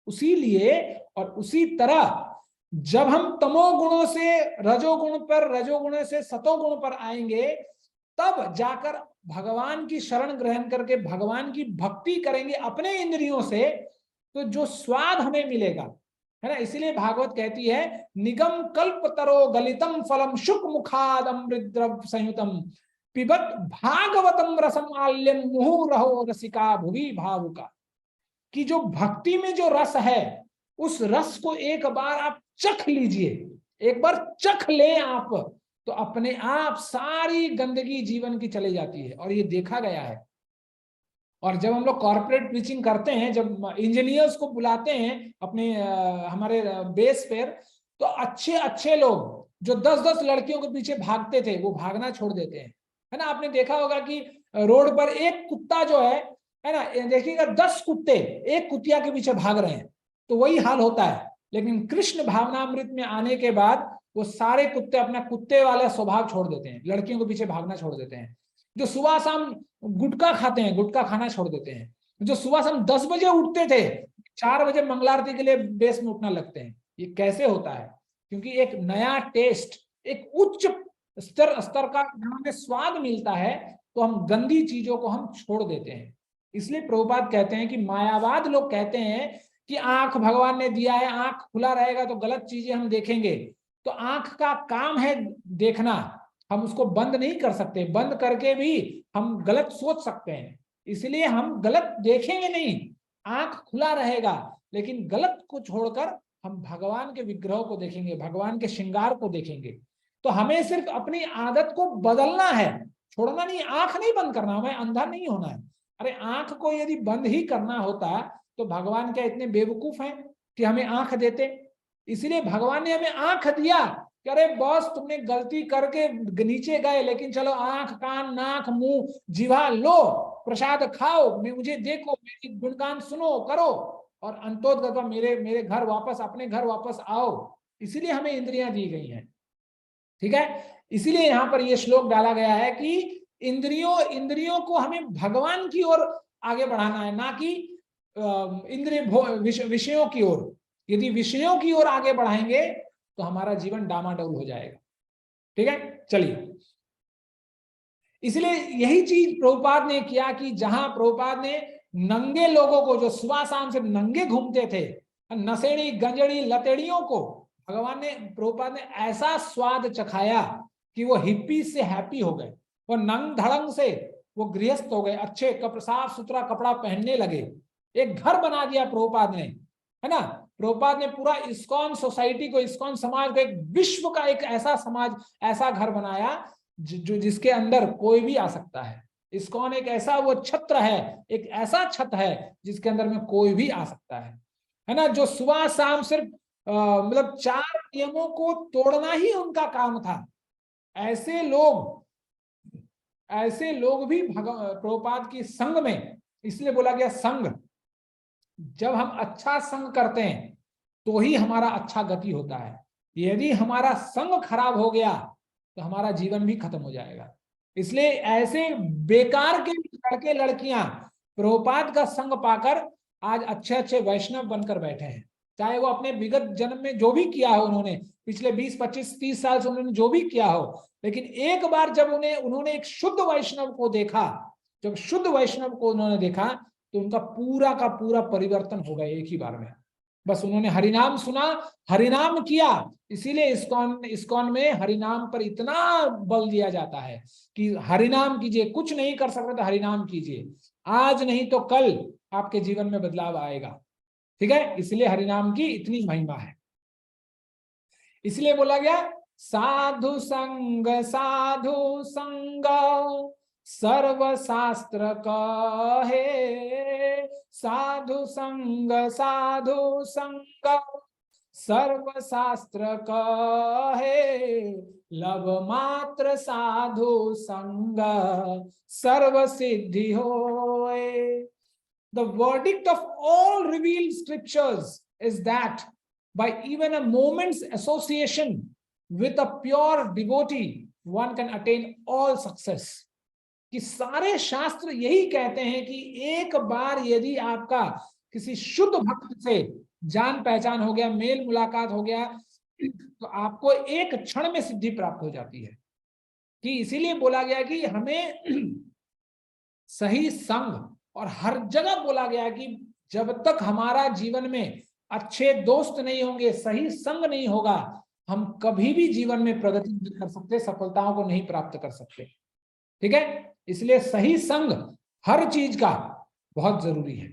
उसी लिए और उसी तरह जब हम तमोगुणों से रजोगुण पर, रजोगुण से सतोगुण पर आएंगे, तब जाकर भगवान की शरण ग्रहण करके भगवान की भक्ति करेंगे अपने इंद्रियों से, तो जो स्वाद हमें मिलेगा, है ना। इसीलिए भागवत कहती है निगम कल्प तरो गलितम फलम शुक मुखाद अमृत द्रव संयुतम पिबत भागवतम रसम आल्यम मुहुरहो रसिका भुवि भावुका। कि जो भक्ति में जो रस है, उस रस को एक बार आप चख लीजिए, एक बार चख ले आप, तो अपने आप सारी गंदगी जीवन की चली जाती है। और ये देखा गया है। और जब हम लोग कॉर्पोरेट प्रीचिंग करते हैं, जब इंजीनियर्स को बुलाते हैं अपने हमारे बेस पर, तो अच्छे अच्छे लोग जो 10-10 लड़कियों के पीछे भागते थे, वो भागना छोड़ देते हैं, है ना। आपने देखा होगा कि रोड पर एक कुत्ता जो है ना, देखिएगा 10 कुत्ते एक कुतिया के पीछे भाग रहे हैं, तो वही हाल होता है। लेकिन कृष्ण भावनामृत में आने के बाद वो सारे कुत्ते अपना कुत्ते वाला स्वभाव छोड़ देते हैं, लड़कियों के पीछे भागना छोड़ देते हैं। जो सुबह शाम गुटखा खाते हैं, गुटखा खाना छोड़ देते हैं, जो सुबह शाम 10 बजे उठते थे 4 बजे मंगलारती के लिए बेस में उठना लगते हैं। ये कैसे होता है? क्योंकि एक नया टेस्ट, एक उच्च स्तर का हमें स्वाद मिलता है, तो हम गंदी चीजों को हम छोड़ देते हैं। इसलिए प्रभुपाद कहते हैं कि मायावाद लोग कहते हैं कि आंख भगवान ने दिया है, आंख खुला रहेगा तो गलत चीजें हम देखेंगे। तो आंख का काम है देखना, हम उसको बंद नहीं कर सकते, बंद करके भी हम गलत सोच सकते हैं। इसलिए हम गलत देखेंगे नहीं, आंख खुला रहेगा, लेकिन गलत को छोड़कर हम भगवान के विग्रह को देखेंगे, भगवान के श्रृंगार को देखेंगे। तो हमें सिर्फ अपनी आदत को बदलना है, छोड़ना नहीं, आंख नहीं बंद करना, हमें अंधा नहीं होना है। अरे आंख को यदि बंद ही करना होता तो भगवान क्या इतने बेवकूफ हैं कि हमें आंख देते? इसलिए भगवान ने हमें आंख दिया कि अरे बॉस तुमने गलती करके नीचे गए, लेकिन चलो आंख कान नाक मुंह जिह्वा लो, प्रसाद खाओ, मुझे देखो, मेरी गुणगान सुनो करो, और अंतोदगत मेरे घर वापस, अपने घर वापस आओ। इसीलिए हमें इंद्रियां दी गई हैं, ठीक है। इसीलिए यहाँ पर यह श्लोक डाला गया है कि इंद्रियों को हमें भगवान की ओर आगे बढ़ाना है, ना कि इंद्रिय विषयों की ओर। यदि विषयों की ओर आगे बढ़ाएंगे तो हमारा जीवन डामाडोल हो जाएगा, ठीक है। चलिए, इसलिए यही चीज प्रभुपाद ने किया कि जहां प्रभुपाद ने नंगे लोगों को, जो सुबह शाम से नंगे घूमते थे, नशेड़ी गंजड़ी लतेड़ियों को भगवान ने, प्रभुपाद ने ऐसा स्वाद चखाया कि वो हिप्पी से हैप्पी हो गए, वो नंग धड़ंग से वो गृहस्थ हो गए, अच्छे साफ सुथरा कपड़ा पहनने लगे। एक घर बना दिया प्रभुपाद ने, है ना। प्रभुपाद ने पूरा इस्कॉन सोसाइटी को, इस्कॉन समाज को, एक विश्व का एक ऐसा समाज, ऐसा घर बनाया जो जिसके अंदर कोई भी आ सकता है। इस्कॉन एक ऐसा वो छत्र है, एक ऐसा छत है जिसके अंदर में कोई भी आ सकता है ना। जो सुबह शाम सिर्फ मतलब 4 नियमों को तोड़ना ही उनका काम था, ऐसे लोग भी प्रभुपाद की संग में, इसलिए बोला गया संग, जब हम अच्छा संग करते हैं तो ही हमारा अच्छा गति होता है। यदि हमारा संग खराब हो गया तो हमारा जीवन भी खत्म हो जाएगा। इसलिए ऐसे बेकार के लड़के लड़कियां प्रभुपाद का संग पाकर आज अच्छे अच्छे वैष्णव बनकर बैठे हैं। चाहे वो अपने विगत जन्म में जो भी किया हो, उन्होंने पिछले 20, 25, 30 साल से उन्होंने जो भी किया हो, लेकिन एक बार जब उन्होंने एक शुद्ध वैष्णव को देखा, जब शुद्ध वैष्णव को उन्होंने देखा तो उनका पूरा का पूरा परिवर्तन हो गया एक ही बार में। बस उन्होंने हरिनाम सुना, हरिनाम किया। इसीलिए इस्कॉन में हरिनाम पर इतना बल दिया जाता है कि हरिनाम कीजिए, कुछ नहीं कर सकते तो हरिनाम कीजिए, आज नहीं तो कल आपके जीवन में बदलाव आएगा, ठीक है। इसलिए हरिनाम की इतनी महिमा है। इसलिए बोला गया साधु संग सर्वशास्त्र कहे, साधु संग सर्वशास्त्र कहे, लव मात्र साधु संग सर्व सिद्धि होए। The verdict of all revealed scriptures is that by even a moment's association with a pure devotee, one can attain all success. कि सारे शास्त्र यही कहते हैं कि एक बार यदि आपका किसी शुद्ध भक्त से जान पहचान हो गया, मेल मुलाकात हो गया, तो आपको एक क्षण में सिद्धि प्राप्त हो जाती है। कि इसीलिए बोला गया कि हमें सही संग, और हर जगह बोला गया कि जब तक हमारा जीवन में अच्छे दोस्त नहीं होंगे, सही संग नहीं होगा, हम कभी भी जीवन में प्रगति नहीं कर सकते, सफलताओं को नहीं प्राप्त कर सकते, ठीक है। इसलिए सही संग हर चीज का बहुत जरूरी है।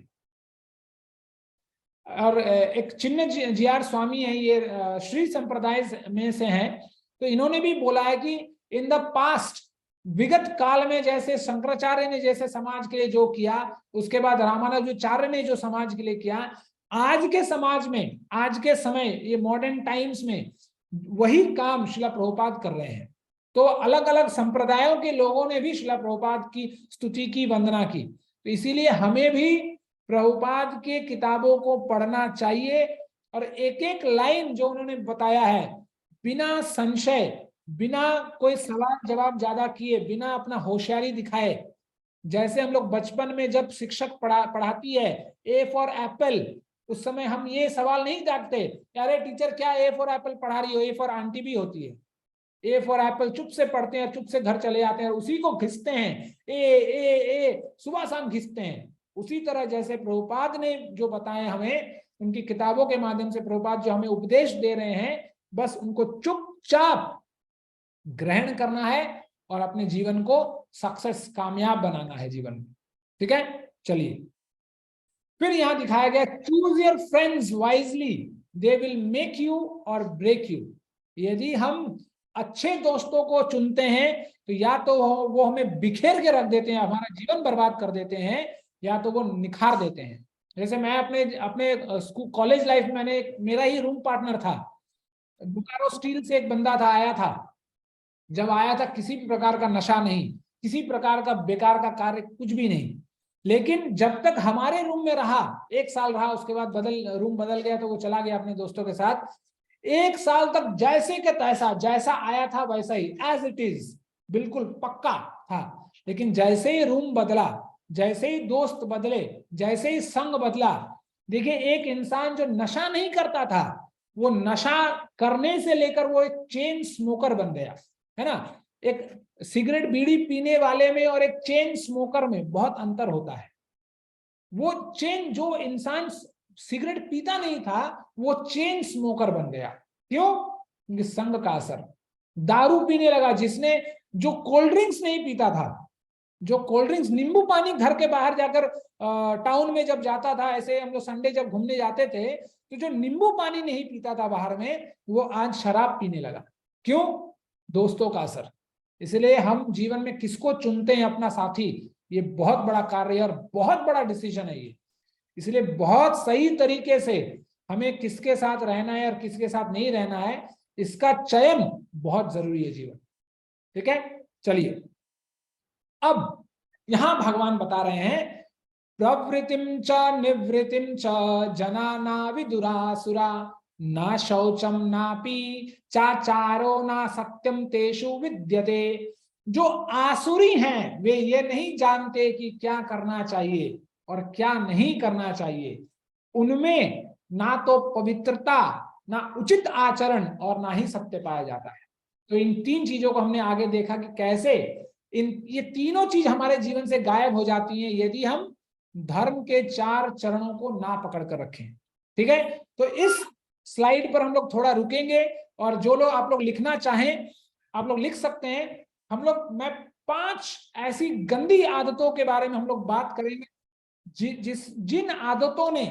और एक चिन्ह जीआर स्वामी है, ये श्री संप्रदाय में से हैं, तो इन्होंने भी बोला है कि इन द पास्ट, विगत काल में जैसे शंकराचार्य ने जैसे समाज के लिए जो किया, उसके बाद रामानुजाचार्य ने जो समाज के लिए किया, आज के समाज में, आज के समय, ये मॉडर्न टाइम्स में वही काम शिला प्रभुपाद कर रहे हैं। तो अलग अलग संप्रदायों के लोगों ने भी शिला प्रभुपाद की स्तुति की, वंदना की। तो इसीलिए हमें भी प्रभुपाद के किताबों को पढ़ना चाहिए, और एक एक लाइन जो उन्होंने बताया है बिना संशय बिना कोई सवाल जवाब ज्यादा किए, बिना अपना होशियारी दिखाए, जैसे हम लोग बचपन में जब शिक्षक पढ़ाती है ए फॉर एप्पल, उस समय हम ये सवाल नहीं जागते, अरे टीचर क्या ए फॉर एप्पल पढ़ा रही हो, ए फॉर आंटी भी होती है। ए फॉर एप्पल चुप से पढ़ते हैं, चुप से घर चले जाते हैं, उसी को घिसते हैं, ए सुबह शाम घिसते हैं। उसी तरह जैसे प्रभुपाद ने जो बताए हमें, उनकी किताबों के माध्यम से प्रभुपाद जो हमें उपदेश दे रहे हैं, बस उनको चुपचाप ग्रहण करना है और अपने जीवन को सक्सेस, कामयाब बनाना है जीवन में। ठीक है, चलिए फिर यहां दिखाया गया, choose your friends wisely, they will make you और ब्रेक यू। यदि हम अच्छे दोस्तों को चुनते हैं तो या तो वो हमें बिखेर के रख देते हैं, हमारा जीवन बर्बाद कर देते हैं, या तो वो निखार देते हैं। जैसे मैं अपने स्कूल कॉलेज लाइफ में, मैंने मेरा ही रूम पार्टनर था, बोकारो स्टील से एक बंदा था, आया था। जब आया था किसी भी प्रकार का नशा नहीं, किसी प्रकार का बेकार का कार्य कुछ भी नहीं, लेकिन जब तक हमारे रूम में रहा, 1 साल रहा, उसके बाद रूम बदल गया तो वो चला गया अपने दोस्तों के साथ। 1 साल तक जैसे के तैसा, जैसा आया था वैसा ही, एज इट इज, बिल्कुल पक्का था। लेकिन जैसे ही रूम बदला, जैसे ही दोस्त बदले, जैसे ही संग बदला, देखिए एक इंसान जो नशा नहीं करता था, वो नशा करने से लेकर वो एक चेन स्मोकर बन गया, है ना। एक सिगरेट बीड़ी पीने वाले में और एक चेन स्मोकर में बहुत अंतर होता है। वो चेन, जो इंसान सिगरेट पीता नहीं था, वो चेन स्मोकर बन गया। क्यों? क्योंकि संग का असर। दारू पीने लगा जिसने, जो कोल्ड ड्रिंक्स नहीं पीता था, जो कोल्ड ड्रिंक्स, नींबू पानी घर के बाहर जाकर टाउन में जब जाता था, ऐसे हम लोग संडे जब घूमने जाते थे, तो जो नींबू पानी नहीं पीता था बाहर में, वो आज शराब पीने लगा। क्यों? दोस्तों का असर। इसलिए हम जीवन में किसको चुनते हैं अपना साथी, ये बहुत बड़ा कार्य है और बहुत बड़ा डिसीजन है ये। इसलिए बहुत सही तरीके से हमें किसके साथ रहना है और किसके साथ नहीं रहना है, इसका चयन बहुत जरूरी है जीवन। ठीक है, चलिए अब यहां भगवान बता रहे हैं, प्रवृत्तिम च निवृत्तिम च जनाना विदुरासुरा, ना शौचम नापि चाचारो ना सत्यम तेषु विद्यते। जो आसुरी हैं वे ये नहीं जानते कि क्या करना चाहिए और क्या नहीं करना चाहिए, उनमें ना तो पवित्रता, ना उचित आचरण और ना ही सत्य पाया जाता है। तो इन 3 चीजों को हमने आगे देखा कि कैसे ये तीनों चीज हमारे जीवन से गायब हो जाती हैं यदि हम धर्म के 4 चरणों को ना पकड़ कर रखें। ठीक है, तो इस स्लाइड पर हम लोग थोड़ा रुकेंगे, और जो लोग, आप लोग लिखना चाहें आप लोग लिख सकते हैं। हम लोग, मैं 5 ऐसी गंदी आदतों के बारे में हम लोग बात करेंगे, जिन आदतों ने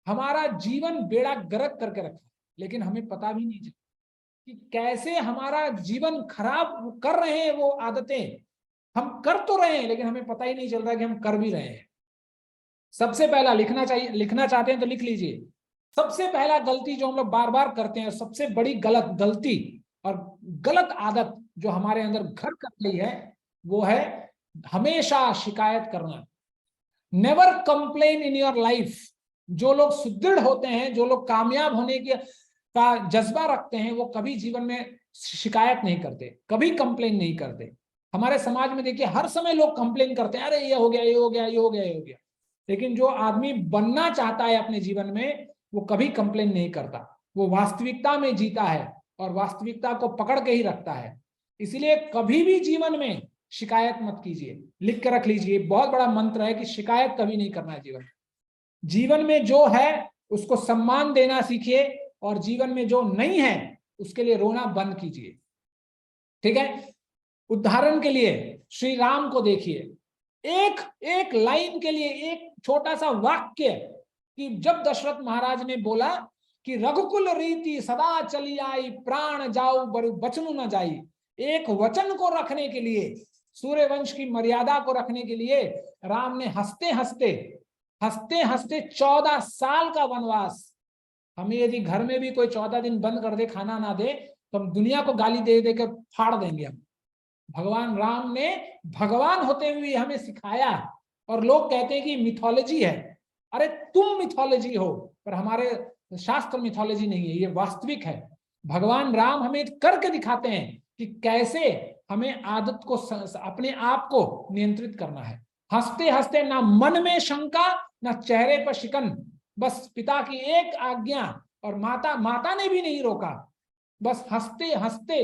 हमारा जीवन बेड़ा गर्क करके रखा, लेकिन हमें पता भी नहीं चलता कि कैसे हमारा जीवन खराब कर रहे हैं वो आदतें। हम कर तो रहे हैं लेकिन हमें पता ही नहीं चल रहा कि हम कर भी रहे हैं। सबसे पहला लिखना चाहते हैं तो लिख लीजिए। सबसे पहला गलती जो हम लोग बार बार करते हैं, सबसे बड़ी गलती और गलत आदत जो हमारे अंदर घर कर गई है, वो है हमेशा शिकायत करना। Never complain in your life. जो लोग सुदृढ़ होते हैं, जो लोग कामयाब होने का जज्बा रखते हैं, वो कभी जीवन में शिकायत नहीं करते, कभी कंप्लेन नहीं करते। हमारे समाज में देखिए हर समय लोग कंप्लेन करते हैं, अरे ये हो गया, ये हो गया, ये हो गया, ये हो गया। लेकिन जो आदमी बनना चाहता है अपने जीवन में, वो कभी कंप्लेन नहीं करता, वो वास्तविकता में जीता है और वास्तविकता को पकड़ के ही रखता है। इसलिए कभी भी जीवन में शिकायत मत कीजिए। लिख कर रख लीजिए, बहुत बड़ा मंत्र है कि शिकायत कभी नहीं करना है जीवन। जीवन में जो है उसको सम्मान देना सीखिए, और जीवन में जो नहीं है उसके लिए रोना बंद कीजिए। ठीक है, उदाहरण के लिए श्री राम को देखिए, एक लाइन के लिए, एक छोटा सा वाक्य, कि जब दशरथ महाराज ने बोला कि रघुकुल रीति सदा चली आई, प्राण जाऊ बचनु न जाई, एक वचन को रखने के लिए, सूर्यवंश की मर्यादा को रखने के लिए राम ने हंसते हंसते 14 साल का वनवास। हमें यदि घर में भी कोई 14 दिन बंद कर दे, खाना ना दे, तो हम दुनिया को गाली दे देकर फाड़ देंगे हम। भगवान राम ने भगवान होते हुए हमें सिखाया, और लोग कहते हैं कि मिथोलॉजी है। अरे तुम मिथोलॉजी हो, पर हमारे शास्त्र मिथोलॉजी नहीं है, ये वास्तविक है। भगवान राम हमें करके दिखाते हैं कि कैसे हमें आदत को, अपने आप को नियंत्रित करना है। हंसते हंसते, ना मन में शंका ना चेहरे पर शिकन, बस पिता की एक आज्ञा, और माता ने भी नहीं रोका, बस हंसते हंसते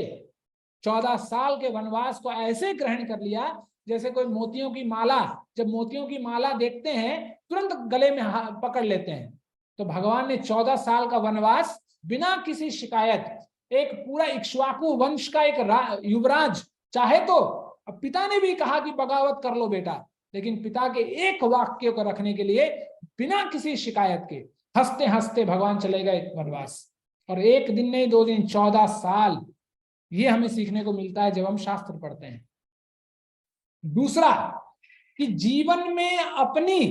14 साल के वनवास को ऐसे ग्रहण कर लिया जैसे कोई मोतियों की माला, जब मोतियों की माला देखते हैं तुरंत गले में पकड़ लेते हैं। तो भगवान ने 14 साल का वनवास बिना किसी शिकायत, एक पूरा इक्ष्वाकु वंश का एक युवराज, चाहे तो पिता ने भी कहा कि बगावत कर लो बेटा, लेकिन पिता के एक वाक्य को रखने के लिए बिना किसी शिकायत के हंसते हंसते भगवान चले गए वनवास। और एक दिन नहीं, 2 दिन, 14 साल। ये हमें सीखने को मिलता है जब हम शास्त्र पढ़ते हैं। दूसरा, कि जीवन में अपनी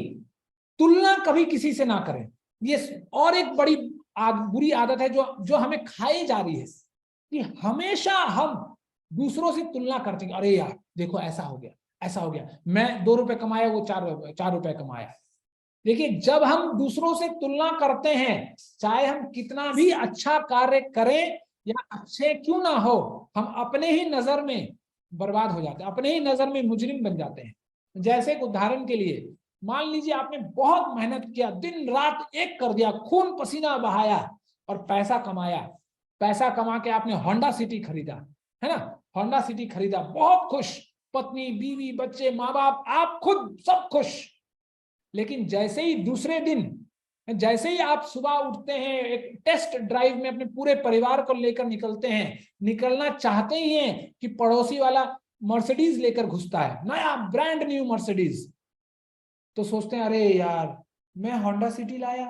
तुलना कभी किसी से ना करें। ये और एक बड़ी बुरी आदत है जो हमें खाई जा रही है, कि हमेशा हम दूसरों से तुलना करते हैं। अरे यार देखो ऐसा हो गया, ऐसा हो गया, मैं 2 रुपए कमाया, वो 4 रुपए कमाया। देखिए, जब हम दूसरों से तुलना करते हैं, चाहे हम कितना भी अच्छा कार्य करें या अच्छे क्यों ना हो, हम अपने ही नजर में बर्बाद हो जाते हैं, अपने ही नजर में मुजरिम बन जाते हैं। जैसे एक उदाहरण के लिए, मान लीजिए आपने बहुत मेहनत किया, दिन रात एक कर दिया, खून पसीना बहाया और पैसा कमाया। पैसा कमा के आपने होंडा सिटी खरीदा, है ना, होंडा सिटी खरीदा, बहुत खुश, पत्नी, बीवी, बच्चे, माँ बाप, आप खुद सब खुश। लेकिन जैसे ही दूसरे दिन, जैसे ही आप सुबह उठते हैं, एक टेस्ट ड्राइव में अपने पूरे परिवार को लेकर निकलते हैं, निकलना चाहते ही हैं कि पड़ोसी वाला मर्सिडीज लेकर घुसता है, नया ब्रांड न्यू मर्सिडीज। तो सोचते हैं अरे यार मैं होंडा सिटी लाया,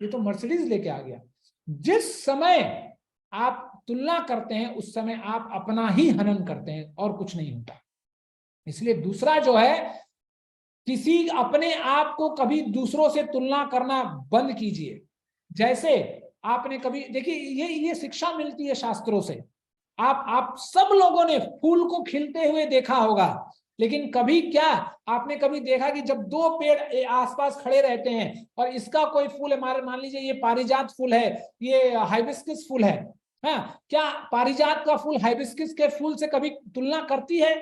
ये तो मर्सिडीज लेके आ गया। जिस समय आप तुलना करते हैं उस समय आप अपना ही हनन करते हैं और कुछ नहीं होता। इसलिए दूसरा जो है, किसी अपने आप को कभी दूसरों से तुलना करना बंद कीजिए। जैसे आपने कभी देखिए, ये शिक्षा मिलती है शास्त्रों से। आप सब लोगों ने फूल को खिलते हुए देखा होगा, लेकिन कभी क्या आपने कभी देखा कि जब 2 पेड़ आसपास खड़े रहते हैं और इसका कोई फूल है, मान लीजिए ये पारिजात फूल है, ये हाइबिस्कस फूल है, हाँ, क्या पारिजात का फूल हाइबिस्कस के फूल से कभी तुलना करती है?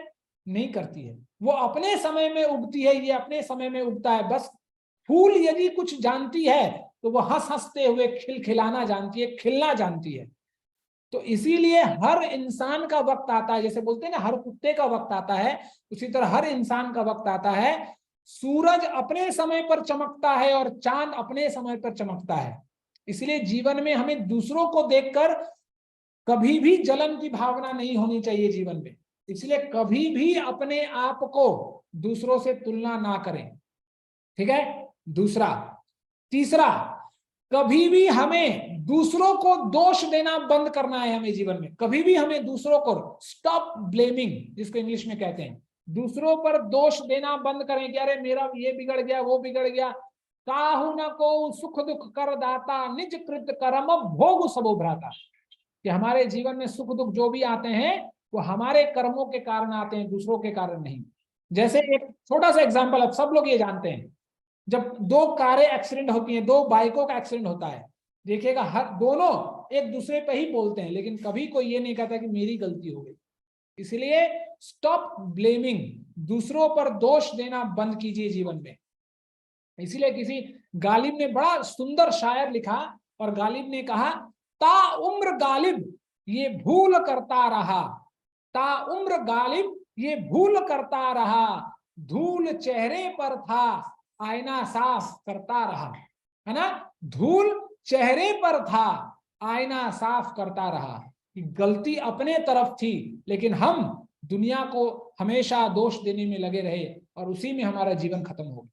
नहीं करती है। वो अपने समय में उगती है, ये अपने समय में उगता है। बस फूल यदि कुछ जानती है तो वो हंस हंसते हुए खिलखिलाना जानती है, खिलना जानती है। तो इसीलिए हर इंसान का वक्त आता है, जैसे बोलते हैं ना हर कुत्ते का वक्त आता है, उसी तरह हर इंसान का वक्त आता है। सूरज अपने समय पर चमकता है और चांद अपने समय पर चमकता है। इसलिए जीवन में हमें दूसरों को देखकर कभी भी जलन की भावना नहीं होनी चाहिए जीवन में। इसलिए कभी भी अपने आप को दूसरों से तुलना ना करें, ठीक है। दूसरा, तीसरा, कभी भी हमें दूसरों को दोष देना बंद करना है। हमें जीवन में कभी भी हमें दूसरों को, स्टॉप ब्लेमिंग जिसको इंग्लिश में कहते हैं, दूसरों पर दोष देना बंद करें कि अरे मेरा ये बिगड़ गया, वो बिगड़ गया। काहू न को सुख दुख कर दाता, निज कृत कर्म भोग सबो भ्राता। कि हमारे जीवन में सुख दुख जो भी आते हैं वो हमारे कर्मों के कारण आते हैं, दूसरों के कारण नहीं। जैसे एक छोटा सा एग्जांपल, अब सब लोग ये जानते हैं, जब 2 कारें एक्सीडेंट होती हैं, 2 बाइकों का एक्सीडेंट होता है, देखिएगा हर दोनों एक दूसरे पे ही बोलते हैं, लेकिन कभी कोई ये नहीं कहता कि मेरी गलती हो गई। इसलिए स्टॉप ब्लेमिंग, दूसरों पर दोष देना बंद कीजिए जीवन में। इसीलिए किसी गालिब ने बड़ा सुंदर शायर लिखा, और गालिब ने कहा, ता उम्र गालिब ये भूल करता रहा, ता उम्र गालिब ये भूल करता रहा, धूल चेहरे पर था आईना साफ करता रहा, है ना। धूल चेहरे पर था आईना साफ करता रहा। कि गलती अपने तरफ थी, लेकिन हम दुनिया को हमेशा दोष देने में लगे रहे और उसी में हमारा जीवन खत्म हो गया।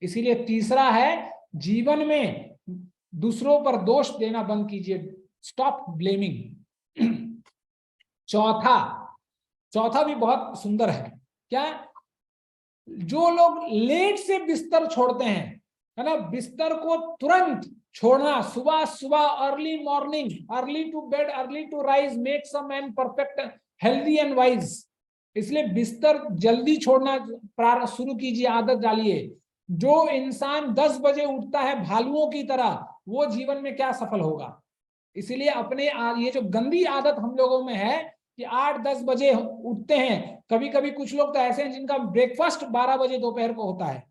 इसीलिए तीसरा है, जीवन में दूसरों पर दोष देना बंद कीजिए, स्टॉप ब्लेमिंग। चौथा भी बहुत सुंदर है। क्या? जो लोग लेट से बिस्तर छोड़ते हैं, है ना, बिस्तर को तुरंत छोड़ना, सुबह सुबह early morning, early to bed early to rise makes a man perfect healthy and wise. इसलिए बिस्तर जल्दी छोड़ना शुरू कीजिए, आदत डालिए। जो इंसान 10 बजे उठता है भालुओं की तरह, वो जीवन में क्या सफल होगा। इसीलिए अपने ये जो गंदी आदत हम लोगों में है, कि 8-10 बजे उठते हैं, कभी कभी कुछ लोग तो ऐसे हैं जिनका ब्रेकफास्ट 12 बजे दोपहर को होता है।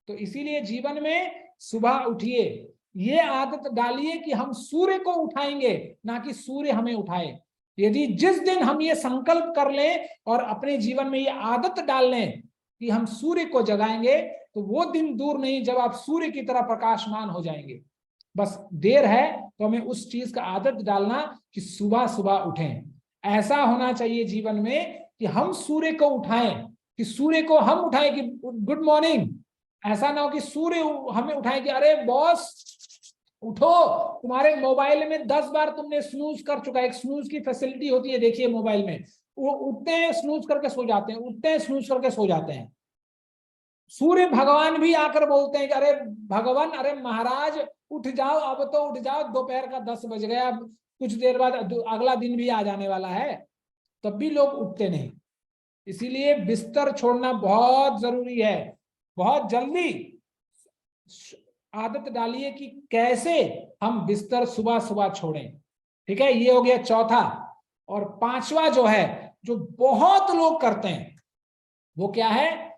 तो इसीलिए जीवन में सुबह उठिए, ये आदत डालिए कि हम सूर्य को उठाएंगे, ना कि सूर्य हमें उठाए। यदि जिस दिन हम ये संकल्प कर लें और अपने जीवन में ये आदत डाल लें कि हम सूर्य को जगाएंगे, तो वो दिन दूर नहीं जब आप सूर्य की तरह प्रकाशमान हो जाएंगे। बस देर है तो हमें उस चीज का आदत डालना कि सुबह सुबह उठें। ऐसा होना चाहिए जीवन में कि हम सूर्य को उठाएं, कि सूर्य को हम उठाएं कि गुड मॉर्निंग। ऐसा ना हो कि सूर्य हमें उठाए कि अरे बॉस उठो, तुम्हारे मोबाइल में 10 बार तुमने स्नूज कर चुका है। एक स्नूज की फैसिलिटी होती है, देखिए मोबाइल में, वो उठते हैं स्नूज करके सो जाते हैं, उठते हैं स्नूज करके सो जाते हैं। सूर्य भगवान भी आकर बोलते हैं कि अरे भगवान, अरे महाराज उठ जाओ, अब तो उठ जाओ, दोपहर का 10 बज गया, कुछ देर बाद अगला दिन भी आ जाने वाला है, तब भी लोग उठते नहीं। इसीलिए बिस्तर छोड़ना बहुत जरूरी है। बहुत जल्दी आदत डालिए कि कैसे हम बिस्तर सुबह सुबह छोड़ें। ठीक है, ये हो गया चौथा। और पांचवा जो है, जो बहुत लोग करते हैं, वो क्या है,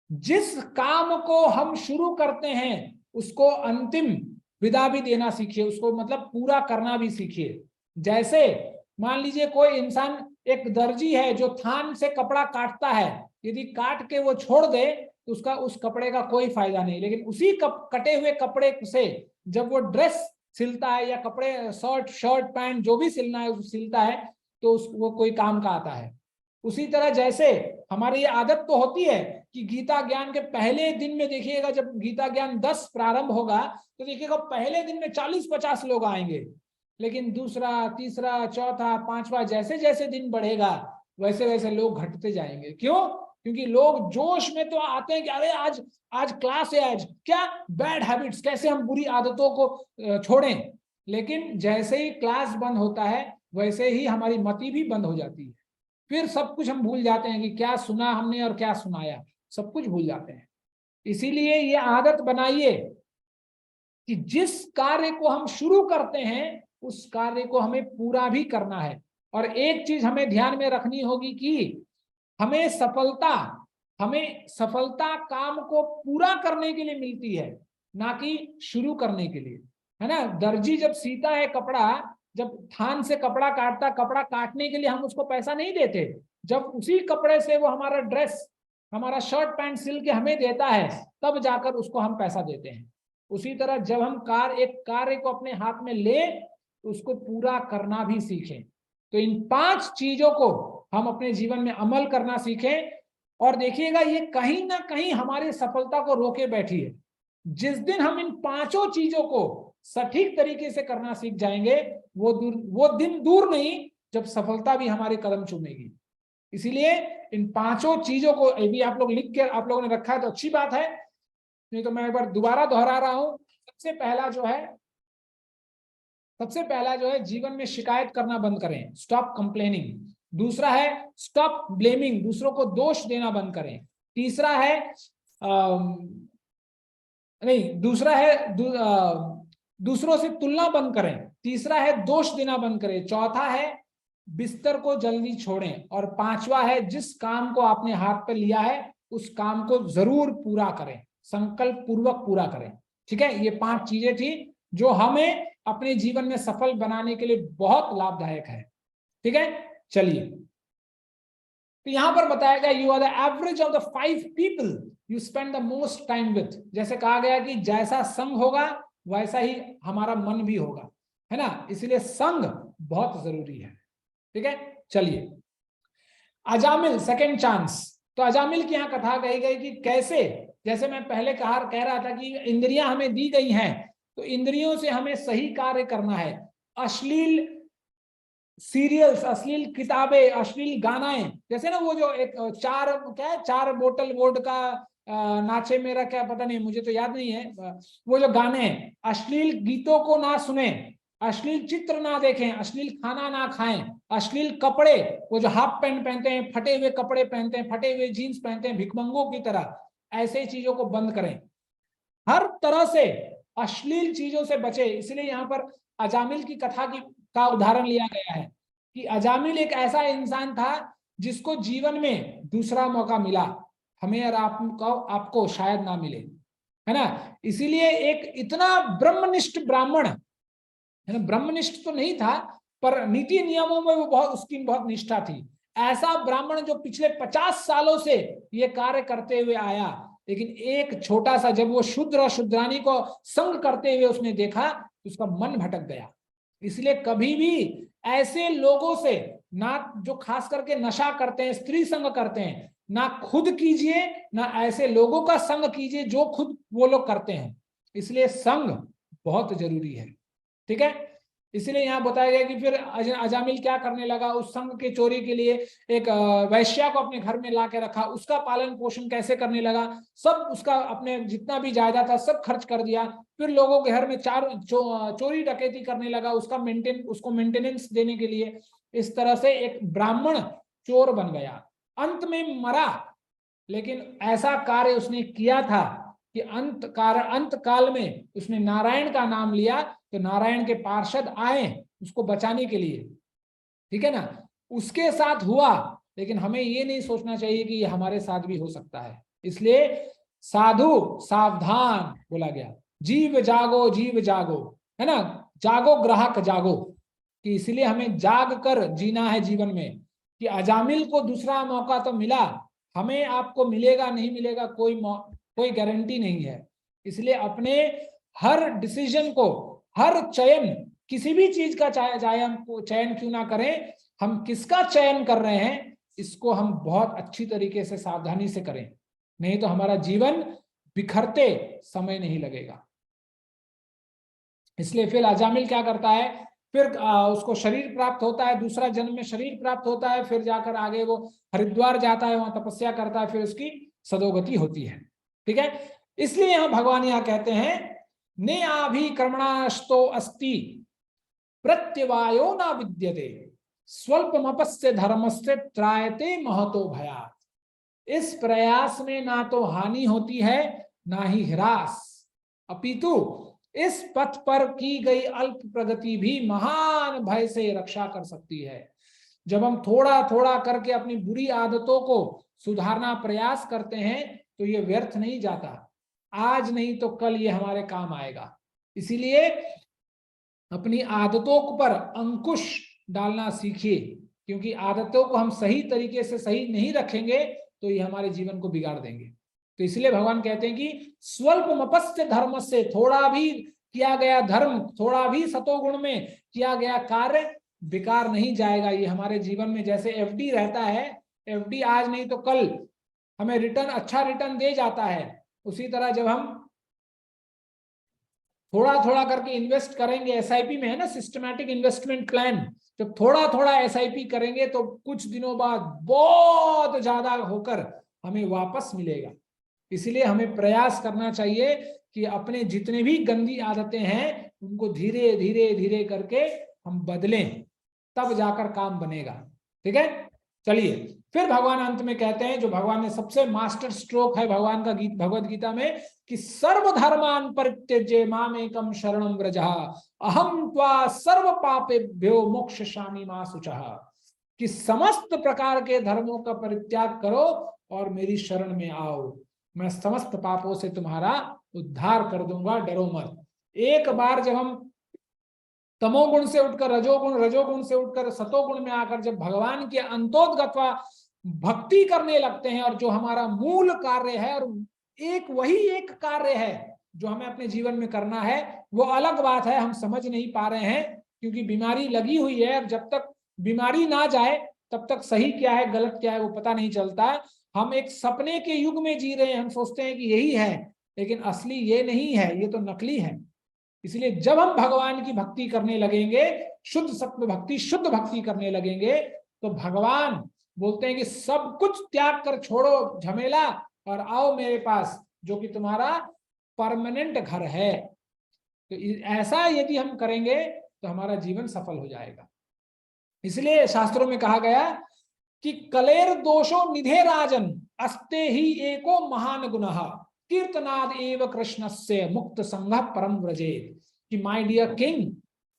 जिस काम को हम शुरू करते हैं उसको अंतिम विदा भी देना सीखिए, उसको मतलब पूरा करना भी सीखिए। जैसे मान लीजिए कोई इंसान, एक दर्जी है जो थान से कपड़ा काटता है, यदि काट के वो छोड़ दे तो उसका उस कपड़े का कोई फायदा नहीं। लेकिन उसी कटे हुए कपड़े से जब वो ड्रेस सिलता है या कपड़े शर्ट पैंट जो भी सिलना है सिलता है, तो वो कोई काम का आता है। उसी तरह जैसे हमारी ये आदत तो होती है कि गीता ज्ञान के पहले दिन में देखिएगा, जब गीता ज्ञान 10 प्रारंभ होगा तो देखिएगा पहले दिन में 40-50 लोग आएंगे। लेकिन दूसरा, तीसरा, चौथा, पांचवा, जैसे जैसे दिन बढ़ेगा वैसे वैसे लोग घटते जाएंगे। क्यों? क्योंकि लोग जोश में तो आते हैं कि अरे आज क्लास है, आज क्या बैड हैबिट्स, कैसे हम बुरी आदतों को छोड़ें। लेकिन जैसे ही क्लास बंद होता है वैसे ही हमारी मति भी बंद हो जाती है, फिर सब कुछ हम भूल जाते हैं कि क्या सुना हमने और क्या सुनाया, सब कुछ भूल जाते हैं। इसीलिए ये आदत बनाइए कि जिस कार्य को हम शुरू करते हैं उस कार्य को हमें पूरा भी करना है। और एक चीज हमें ध्यान में रखनी होगी कि हमें सफलता काम को पूरा करने के लिए मिलती है, ना कि शुरू करने के लिए, है ना। दर्जी जब सीता है कपड़ा, जब थान से कपड़ा काटता, कपड़ा काटने के लिए हम उसको पैसा नहीं देते, जब उसी कपड़े से वो हमारा ड्रेस, हमारा शर्ट पैंट सिल के हमें देता है, तब जाकर उसको हम पैसा देते हैं। उसी तरह जब हम एक कार्य को अपने हाथ में ले, उसको पूरा करना भी सीखें। तो इन 5 चीजों को हम अपने जीवन में अमल करना सीखें। और देखिएगा ये कहीं ना कहीं हमारी सफलता को रोके बैठी है। जिस दिन हम इन 5 चीजों को सटीक तरीके से करना सीख जाएंगे, वो दिन दूर नहीं जब सफलता भी हमारे कदम चूमेगी। इसीलिए इन 5 चीजों को यदि आप लोग लिख के आप लोगों ने रखा है तो अच्छी बात है, नहीं तो मैं एक बार दोबारा दोहरा रहा हूं। सबसे पहला जो है जीवन में शिकायत करना बंद करें, स्टॉप कंप्लेनिंग। दूसरा है स्टॉप ब्लेमिंग, दूसरों को दोष देना बंद करें। तीसरा है दूसरों से तुलना बंद करें। तीसरा है दोष देना बंद करें। चौथा है बिस्तर को जल्दी छोड़ें। और 5वां है जिस काम को आपने हाथ पर लिया है उस काम को जरूर पूरा करें, संकल्प पूर्वक पूरा करें। ठीक है, ये 5 चीजें थी जो हमें अपने जीवन में सफल बनाने के लिए बहुत लाभदायक है। ठीक है, चलिए, तो यहां पर बताया गया you are the average of the 5 people you spend the most time with. जैसे कहा गया कि जैसा संग होगा वैसा ही हमारा मन भी होगा, है ना। इसलिए संग बहुत जरूरी है। ठीक है, चलिए, अजामिल सेकेंड चांस। तो अजामिल की यहां कथा कही गई कि कैसे, जैसे मैं पहले कह रहा था कि इंद्रियां हमें दी गई हैं, तो इंद्रियों से हमें सही कार्य करना है। अश्लील सीरियल्स, अश्लील किताबें, अश्लील गानाएं, जैसे ना वो जो एक 4 बोतल वोड का नाचे मेरा क्या पता नहीं, मुझे तो याद नहीं है, वो जो गाने हैं, अश्लील गीतों को ना सुने, अश्लील चित्र ना देखें, अश्लील खाना ना खाएं, अश्लील कपड़े, वो जो हाफ पैंट पहनते हैं, फटे हुए कपड़े पहनते हैं, फटे हुए जीन्स पहनते हैं भिखमंगों की तरह, ऐसे चीजों को बंद करें। हर तरह से अश्लील चीजों से बचे। इसलिए यहाँ पर अजामिल की कथा का उदाहरण लिया गया है कि अजामिल एक ऐसा इंसान था जिसको जीवन में दूसरा मौका मिला, हमें और आपको शायद ना मिले, है ना। इसीलिए एक इतना ब्रह्मनिष्ठ ब्राह्मण, है ना, ब्रह्मनिष्ठ तो नहीं था पर नीति नियमों में वो उसकी बहुत निष्ठा थी। ऐसा ब्राह्मण जो पिछले 50 सालों से ये कार्य करते हुए आया, लेकिन एक छोटा सा, जब वो शूद्र और शूद्रानी को संग करते हुए उसने देखा, उसका मन भटक गया। इसलिए कभी भी ऐसे लोगों से ना, जो खास करके नशा करते हैं, स्त्री संग करते हैं, ना खुद कीजिए, ना ऐसे लोगों का संग कीजिए जो खुद वो लोग करते हैं। इसलिए संग बहुत जरूरी है, ठीक है। इसलिए यहाँ बताया गया कि फिर अजामिल क्या करने लगा, उस संघ के चोरी के लिए एक वैश्या को अपने घर में ला के रखा, उसका पालन पोषण कैसे करने लगा, सब उसका अपने जितना भी जायदाद था सब खर्च कर दिया। फिर लोगों के घर में चोरी डकैती करने लगा, उसको मेंटेनेंस देने के लिए। इस तरह से एक ब्राह्मण चोर बन गया, अंत में मरा। लेकिन ऐसा कार्य उसने किया था कि अंत काल में उसने नारायण का नाम लिया, तो नारायण के पार्षद आए उसको बचाने के लिए, ठीक है ना। उसके साथ हुआ, लेकिन हमें ये नहीं सोचना चाहिए कि ये हमारे साथ भी हो सकता है। इसलिए साधु सावधान बोला गया, जीव जागो, है ना, जागो ग्राहक जागो, कि इसलिए हमें जाग कर जीना है जीवन में। कि अजामिल को दूसरा मौका तो मिला, हमें आपको मिलेगा नहीं मिलेगा कोई गारंटी नहीं है। इसलिए अपने हर डिसीजन को, हर चयन, किसी भी चीज का चाहे हम चयन क्यों ना करें, हम किसका चयन कर रहे हैं इसको हम बहुत अच्छी तरीके से सावधानी से करें, नहीं तो हमारा जीवन बिखरते समय नहीं लगेगा। इसलिए फिर अजामिल क्या करता है, फिर उसको शरीर प्राप्त होता है, दूसरा जन्म में शरीर प्राप्त होता है, फिर जाकर आगे वो हरिद्वार जाता है, वहां तपस्या करता है, फिर उसकी सदोगति होती है, ठीक है। इसलिए यहां भगवान यहां कहते हैं, ने आभिक्रमणास्तो अस्ति प्रत्यवायो ना विद्यते स्वल्पमपस्य धर्मस्य त्रायते महतो भयात्। इस प्रयास में ना तो हानि होती है ना ही ह्रास, अपितु इस पथ पर की गई अल्प प्रगति भी महान भय से रक्षा कर सकती है। जब हम थोड़ा थोड़ा करके अपनी बुरी आदतों को सुधारना प्रयास करते हैं तो ये व्यर्थ नहीं जाता, आज नहीं तो कल ये हमारे काम आएगा। इसीलिए अपनी आदतों पर अंकुश डालना सीखिए, क्योंकि आदतों को हम सही तरीके से सही नहीं रखेंगे तो ये हमारे जीवन को बिगाड़ देंगे। तो इसलिए भगवान कहते हैं कि स्वल्पमपस्य धर्म से, थोड़ा भी किया गया धर्म, थोड़ा भी सतोगुण में किया गया कार्य बेकार नहीं जाएगा। ये हमारे जीवन में जैसे एफडी रहता है, एफडी आज नहीं तो कल हमें रिटर्न, अच्छा रिटर्न दे जाता है, उसी तरह जब हम थोड़ा थोड़ा करके इन्वेस्ट करेंगे, एसआईपी में है ना सिस्टमैटिक इन्वेस्टमेंट प्लान, जब थोड़ा थोड़ा एसआईपी करेंगे तो कुछ दिनों बाद बहुत ज्यादा होकर हमें वापस मिलेगा। इसलिए हमें प्रयास करना चाहिए कि अपने जितने भी गंदी आदतें हैं उनको धीरे धीरे धीरे करके हम बदलें, तब जाकर काम बनेगा, ठीक है। चलिए फिर भगवान अंत में कहते हैं, जो भगवान ने सबसे मास्टर स्ट्रोक है भगवान का भगवद गीता में, कि सर्वधर्मान परित्यज्य मामेकम शरणं व्रज अहम त्वा सर्व पापेभ्यो मोक्षयामि मा शुचः। कि समस्त प्रकार के धर्मों का परित्याग करो और मेरी शरण में आओ, मैं समस्त पापों से तुम्हारा उद्धार कर दूंगा, डरो मत। एक बार जब हम तमोगुण से उठकर रजोगुण से उठकर सतोगुण में आकर जब भगवान के अंतोदगत्वा भक्ति करने लगते हैं, और जो हमारा मूल कार्य है, और वही एक कार्य है जो हमें अपने जीवन में करना है, वो अलग बात है, हम समझ नहीं पा रहे हैं क्योंकि बीमारी लगी हुई है। और जब तक बीमारी ना जाए तब तक सही क्या है गलत क्या है वो पता नहीं चलता। हम एक सपने के युग में जी रहे हैं, हम सोचते हैं कि यही है, लेकिन असली ये नहीं है, ये तो नकली है। इसलिए जब हम भगवान की भक्ति करने लगेंगे, शुद्ध सत्व भक्ति, शुद्ध भक्ति करने लगेंगे, तो भगवान बोलते हैं कि सब कुछ त्याग कर छोड़ो झमेला और आओ मेरे पास, जो कि तुम्हारा परमानेंट घर है। तो ऐसा यदि हम करेंगे तो हमारा जीवन सफल हो जाएगा। इसलिए शास्त्रों में कहा गया कि कलेर दोषो निधे राजन अस्ते ही एको महान गुणः कीर्तनाद एव कृष्णस्य मुक्त संघ परम व्रजेत। कि my dear king,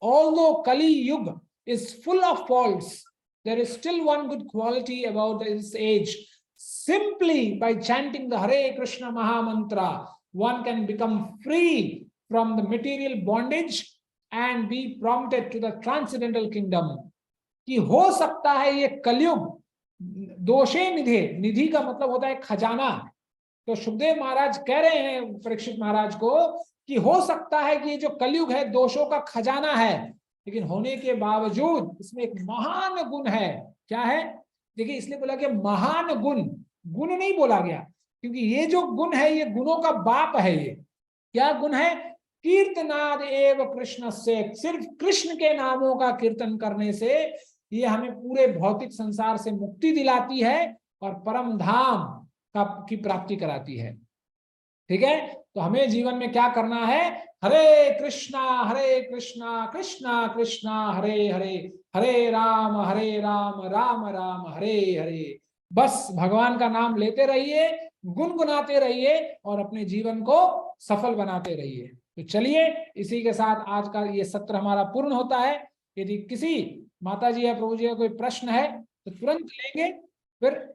although Kali Yuga is full of faults, there is still one good quality about this age. Simply by chanting the Hare Krishna Maha Mantra, one can become free from the material bondage and be prompted to the transcendental kingdom. कि हो सकता है ये कलयुग दोषे निधे, निधि का मतलब होता है खजाना, तो सुखदेव महाराज कह रहे हैं परीक्षित महाराज को कि हो सकता है कि ये जो कलयुग है दोषों का खजाना है, लेकिन होने के बावजूद इसमें एक महान गुण है। क्या है? देखिए, इसलिए बोला कि महान गुण, गुण नहीं बोला गया, क्योंकि ये जो गुण है ये गुणों का बाप है। ये क्या गुण है? कीर्तनाद एव कृष्ण से, सिर्फ कृष्ण के नामों का कीर्तन करने से ये हमें पूरे भौतिक संसार से मुक्ति दिलाती है और परम धाम की प्राप्ति कराती है। ठीक है, तो हमें जीवन में क्या करना है? हरे कृष्णा कृष्णा कृष्णा हरे हरे, हरे राम राम राम हरे हरे। बस भगवान का नाम लेते रहिए, गुनगुनाते रहिए और अपने जीवन को सफल बनाते रहिए। तो चलिए, इसी के साथ आज का ये सत्र हमारा पूर्ण होता है। यदि किसी माता जी या प्रभु जी का कोई प्रश्न है तो तुरंत लेंगे, फिर